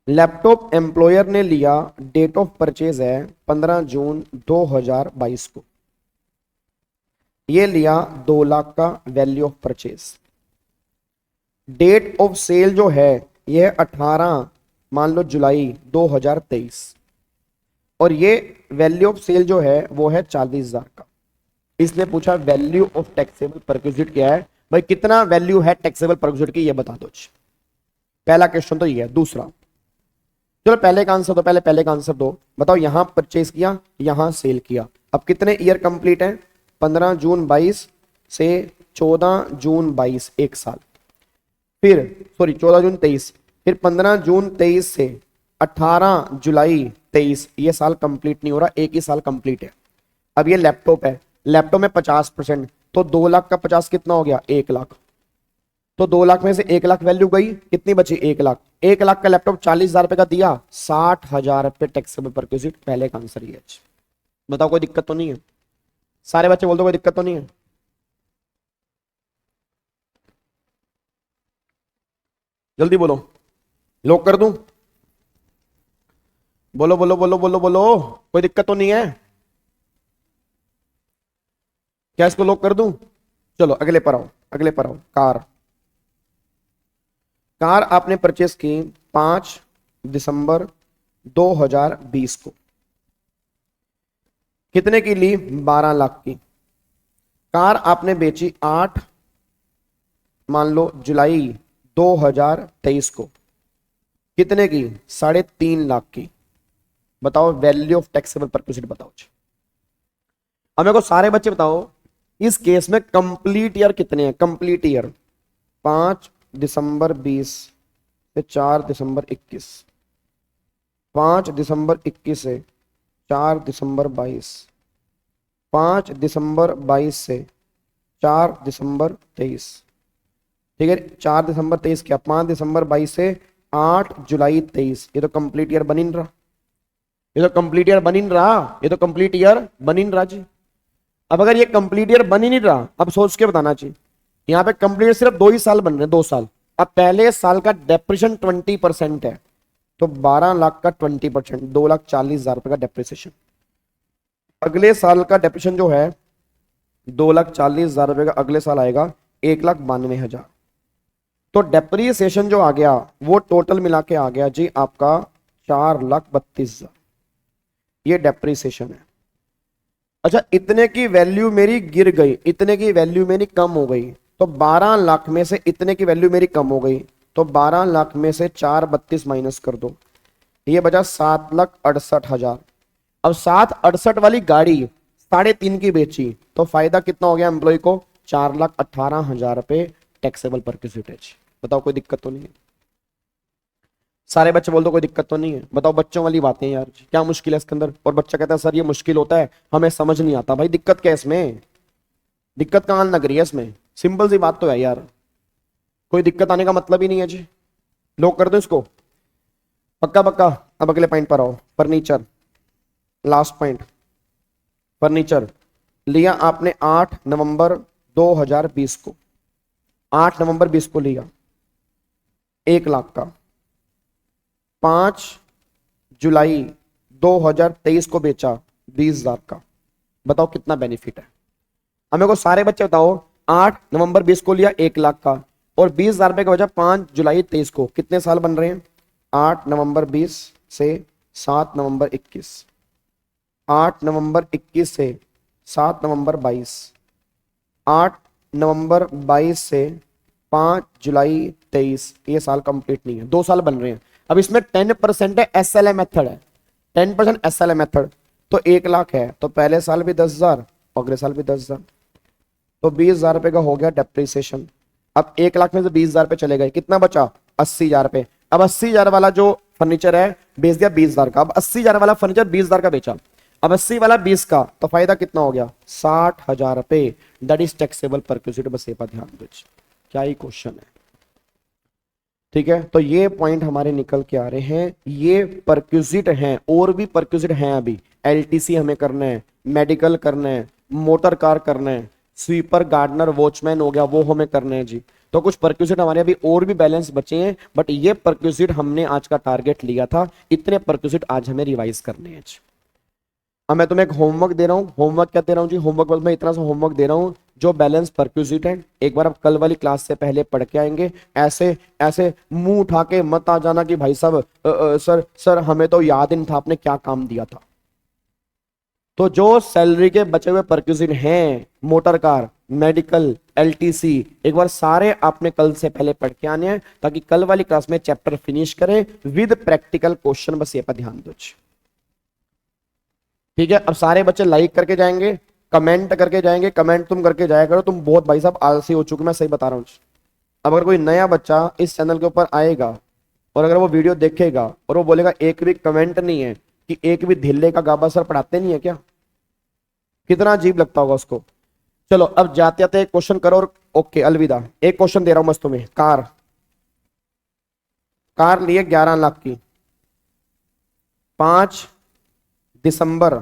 [SPEAKER 2] लैपटॉप एम्प्लॉयर ने लिया, डेट ऑफ परचेज है 15 जून 2022 को, ये लिया 2 लाख का value of purchase. Date of sale जो है ये 18 मान लो जुलाई 2023, और ये वैल्यू ऑफ सेल जो है वो है 40,000 का। इसने पूछा वैल्यू ऑफ टैक्सेबल परक्यूसिट क्या है, भाई कितना वैल्यू है टैक्सेबल परक्यूसिट की, ये बता दो। पहला क्वेश्चन तो ये है। दूसरा, चलो पहले का आंसर दो, पहले का आंसर दो, बताओ यहां परचेज किया, यहां सेल किया, अब कितने ईयर कंप्लीट है, 15 जून 22 से 14 जून 22, एक साल, फिर सॉरी 14 जून 23, फिर 15 जून 23 से 18 जुलाई 23, ये साल कंप्लीट नहीं हो रहा, एक ही साल कंप्लीट है। अब ये लैपटॉप है, लैपटॉप में 50%, तो 2 लाख का 50 कितना हो गया, 1 लाख, तो 2 लाख में से 1 लाख वैल्यू गई, कितनी बची, 1 लाख। 1 लाख का लैपटॉप 40,000 रुपए का दिया, 60,000 रुपए टैक्सेबल परक्यूसिट। पहले का आंसर ये। बताओ कोई दिक्कत तो नहीं है, सारे बच्चे बोल दो कोई दिक्कत तो नहीं है। जल्दी बोलो, लॉक कर दूं, बोलो बोलो बोलो बोलो बोलो, कोई दिक्कत तो नहीं है, क्या इसको लॉक कर दूं। चलो अगले पर आओ, अगले पर आओ। कार, कार आपने परचेस की 5 दिसंबर 2020 को, कितने की ली, 12 लाख की। कार आपने बेची 8 मान लो जुलाई 2023 को, कितने की, 3.5 लाख की। बताओ वैल्यू ऑफ टैक्सेबल परक्यूसिट बताओ। अब मेरे को सारे बच्चे बताओ इस केस में कंप्लीट ईयर कितने हैं, कंप्लीट ईयर 5 दिसंबर 20 से 4 दिसंबर 21, 5 दिसंबर 21 से 4 दिसंबर 22, 5 दिसंबर 22 से 4 दिसंबर 23, ठीक है। 4 दिसंबर 23 क्या, 5 दिसंबर 22 से 8 जुलाई 23, ये तो कंप्लीट ईयर बन रहा, ये तो कंप्लीट ईयर बन रहा, ये तो कंप्लीट ईयर बन रहा जी। अब अगर ये कंप्लीट ईयर बन ही नहीं रहा, अब सोच के बताना चाहिए, यहाँ पे कंप्लीट सिर्फ 2 ही साल बन रहे हैं, 2 साल। अब पहले साल का डेप्रिसिएशन 20% है, तो 12 लाख का 20%, 2,40,000 रुपए का डेप्रिसिएशन। अगले साल का डेप्रिसिएशन जो है 2,40,000 रुपए का अगले साल आएगा 1,92,000। तो डेप्रीसिएशन जो आ गया वो टोटल मिला के आ गया जी आपका 4,32,000। ये डेप्रीसिएशन है। अच्छा, इतने की वैल्यू मेरी गिर गई, इतने की वैल्यू मेरी कम हो गई, तो 12 लाख में से इतने की वैल्यू मेरी कम हो गई, तो 12 लाख में से 4,32 माइनस कर दो, ये बचा 7,68,000। अब 7,68 वाली गाड़ी 3.5 की बेची तो फायदा कितना हो गया एम्प्लॉय को? 4,18,000 रुपए टैक्सेबल परक्यूसिटेज। बताओ कोई दिक्कत तो नहीं है? सारे बच्चे बोल दो कोई दिक्कत तो नहीं है। बताओ, बच्चों वाली बातें यार, क्या मुश्किल है इसके अंदर? और बच्चा कहता है सर ये मुश्किल होता है, हमें समझ नहीं आता। भाई दिक्कत क्या है इसमें? दिक्कत कहां लग रही है इसमें? सिंपल सी बात तो है यार, कोई दिक्कत आने का मतलब ही नहीं है जी। लोग कर दो इसको पक्का पक्का। अब अगले पॉइंट पर आओ, फर्नीचर। लास्ट पॉइंट, फर्नीचर लिया आपने 8 नवंबर 2020 को, 8 नवंबर 20 को लिया 1 लाख का, 5 जुलाई 2023 को बेचा 20,000 का। बताओ कितना बेनिफिट है? अब मेरे को सारे बच्चे बताओ, 8 नवंबर 20 को लिया 1 लाख का और 20,000 रुपए का बचा 5 जुलाई 23 को, कितने साल बन रहे हैं? 8 नवंबर 20 से 7 नवंबर 21, 8 नवंबर 21 से 7 नवंबर 22, 8 नवंबर 22 से 5 जुलाई 23, ये साल कंप्लीट नहीं है, 2 साल बन रहे हैं। अब इसमें 10% है, एसएलए मेथड है, 10% एसएलए मेथड। तो 1 लाख है तो पहले साल भी 10,000, अगले साल भी 10,000, तो 20,000 रुपए का हो गया डेप्रिसिएशन। अब 1 लाख में से 20,000 रुपए चले गए, कितना बचा? 80,000 रुपए। अब 80,000 वाला जो फर्नीचर है बेच दिया 20,000 का। अब 80,000 वाला फर्नीचर 20,000 का बेचा, अब 80 वाला 20 का, तो फायदा कितना हो गया? 60,000 रुपए। That is taxable perquisite. बस ये पर ध्यान दीजिए, क्या ही क्वेश्चन है। ठीक है, तो ये पॉइंट हमारे निकल के आ रहे हैं। ये परक्यूसिट हैं, और भी परक्यूसिट हैं अभी। एलटीसी हमें करना है, मेडिकल करना है, मोटर कार करना है, स्वीपर गार्डनर वॉचमैन हो गया वो हमें करना है जी। तो कुछ परक्यूसिट हमारे अभी और भी बैलेंस बचे हैं, बट ये परक्यूसिट हमने आज का टारगेट लिया था, इतने परक्यूसिट आज हमें रिवाइज करने हैं जी। अब मैं तुम्हें एक होमवर्क दे रहा हूँ। होमवर्क क्या दे रहा हूँ जी? होमवर्क बस मैं इतना सा होमवर्क दे रहा हूँ, जो बैलेंस परक्यूसिट है एक बार आप कल वाली क्लास से पहले पढ़ के आएंगे। ऐसे ऐसे मुंह उठा के मत आ जाना कि भाई साहब सर सर हमें तो याद ही नहीं था आपने क्या काम दिया था। तो जो सैलरी के बचे हुए परक्यूसिट हैं, मोटर कार, मेडिकल, एलटीसी, एक बार सारे आपने कल से पहले पढ़ के आने हैं, ताकि कल वाली क्लास में चैप्टर फिनिश करें विद प्रैक्टिकल क्वेश्चन। बस ये पर ध्यान दो। ठीक है, अब सारे बच्चे लाइक करके जाएंगे, कमेंट करके जाएंगे। कमेंट तुम करके जाया करो, तुम बहुत भाई साहब आलसी हो चुके, मैं सही बता रहा हूँ। अब अगर कोई नया बच्चा इस चैनल के ऊपर आएगा और अगर वो वीडियो देखेगा और वो बोलेगा एक भी कमेंट नहीं है, कि एक भी धिल्ले का गाबा सर पढ़ाते नहीं है क्या, कितना अजीब लगता होगा उसको। चलो अब जाते जाते एक क्वेश्चन करो और ओके अलविदा। एक क्वेश्चन दे रहा हूं मस्त तुम्हें। कार, कार लिए 11 लाख की, 5 दिसंबर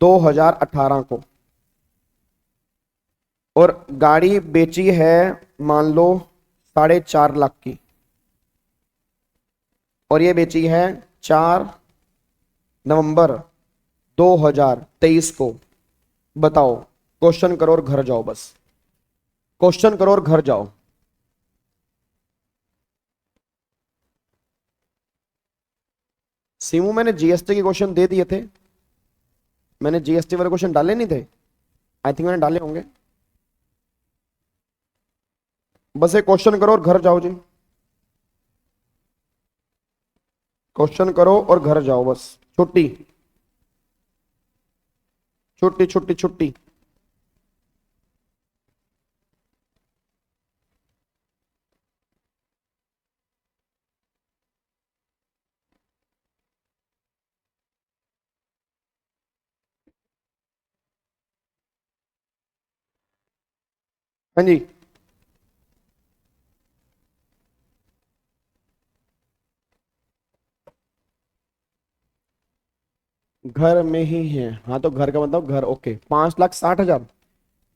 [SPEAKER 2] 2018 को, और गाड़ी बेची है मान लो 4.5 लाख की, और ये बेची है 4 नवंबर 2023 को। बताओ, क्वेश्चन करो और घर जाओ। बस क्वेश्चन करो और घर जाओ। सीमू मैंने जीएसटी के क्वेश्चन दे दिए थे, मैंने जीएसटी वाले क्वेश्चन डाले नहीं थे? आई थिंक मैंने डाले होंगे। बस एक क्वेश्चन करो और घर जाओ जी। क्वेश्चन करो और घर जाओ, बस छुट्टी छुट्टी छुट्टी छुट्टी। हाँ जी, घर में ही है। हाँ तो घर का मतलब घर, ओके। 5,60,000,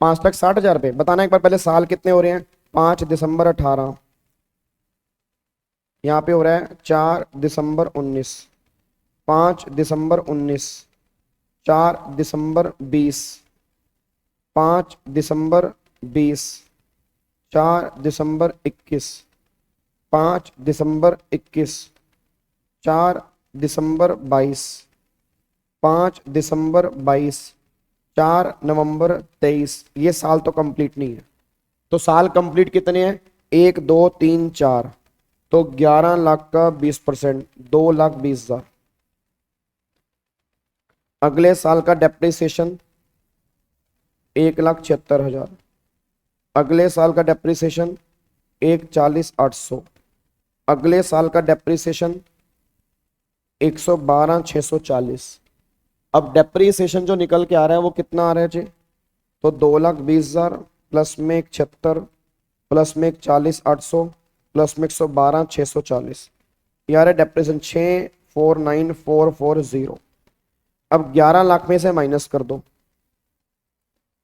[SPEAKER 2] 5,60,000 रुपये। बताना एक बार पहले साल कितने हो रहे हैं? 5 दिसंबर 18, यहाँ पे हो रहा है 4 दिसंबर 19, 5 दिसंबर 19, 4 दिसंबर 20, 5 दिसंबर 20, 4 दिसंबर 21, 5 दिसंबर 21, 4 दिसंबर 22, 5 दिसंबर 22, 4 नवंबर 23। ये साल तो कंप्लीट नहीं है। तो साल कंप्लीट कितने हैं? 1 2 3 4, तो 11 लाख का 20%, 2,20,000। अगले साल का डेप्रिसिएशन 1,76,000। अगले साल का डेप्रिसिएशन 1,40,800। अगले साल का डेप्रिसिएशन 112,640। अब डेप्रिसिएशन जो निकल के आ रहा है वो कितना आ रहा है जी? तो 2,20,000 प्लस में 176 प्लस में 140,800 प्लस में 112,640, यार डेप्रिसिएशन 649,440। अब 11 लाख में से माइनस कर दो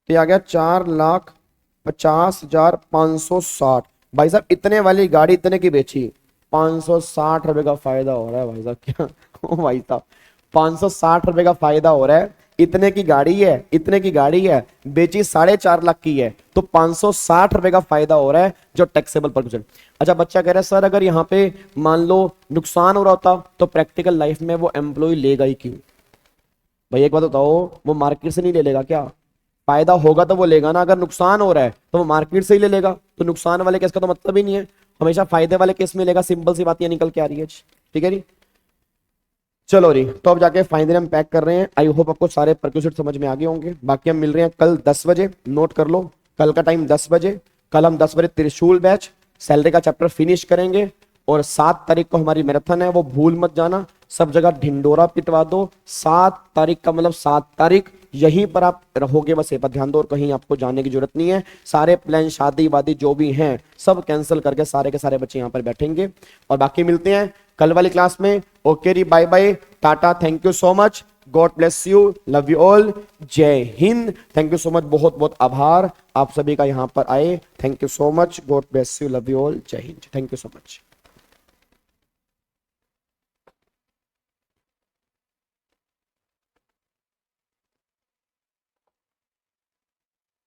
[SPEAKER 2] तो आ गया 4,50,560। भाई साहब इतने वाली गाड़ी इतने की बेची, 560 रुपए का फायदा हो रहा है भाई साहब। क्या ओ भाई साहब 560 रुपए का फायदा हो रहा है। इतने की गाड़ी है, इतने की गाड़ी है, बेची 4.5 लाख की है, तो 560 रुपए का फायदा हो रहा है जो टैक्सेबल परसेंट। अच्छा बच्चा कह रहा है सर अगर यहाँ पे मान लो नुकसान हो रहा होता तो प्रैक्टिकल लाइफ में वो एम्प्लॉय लेगा ही क्यों? भाई एक बात बताओ, वो मार्केट से नहीं ले लेगा क्या? फायदा होगा तो वो लेगा ना। अगर नुकसान हो रहा है तो वो मार्केट से ही ले लेगा। तो नुकसान वाले केस का तो मतलब ही नहीं है, हमेशा फायदे वाले केस में लेगा। सिंपल सी बात ये निकल के आ रही है। ठीक है जी, चलो जी, तो अब जाके फाइनली हम पैक कर रहे हैं। आई होप आपको सारे प्रिक्विजिट समझ में आ गए होंगे। बाकी हम मिल रहे हैं कल 10 बजे, नोट कर लो कल का टाइम 10 बजे। कल हम 10 बजे त्रिशूल बैच सैलरी का चैप्टर फिनिश करेंगे और 7 तारीख को हमारी मैराथन है, वो भूल मत जाना। सब जगह ढिंडोरा पिटवा दो। 7 तारीख का मतलब 7 तारीख यहीं पर आप रहोगे, बस ये पर ध्यान दो और कहीं आपको जाने की जरूरत नहीं है। सारे प्लान शादी वादी जो भी हैं सब कैंसिल करके सारे के सारे बच्चे यहाँ पर बैठेंगे और बाकी मिलते हैं कल वाली क्लास में। ओके री, bye bye, tata, thank you so much, God bless you, love you all, जय हिंद। थैंक यू सो मच, बहुत बहुत आभार आप सभी का यहाँ पर आए। Thank you so much, God bless you, love you all, जय हिंद, थैंक यू सो मच।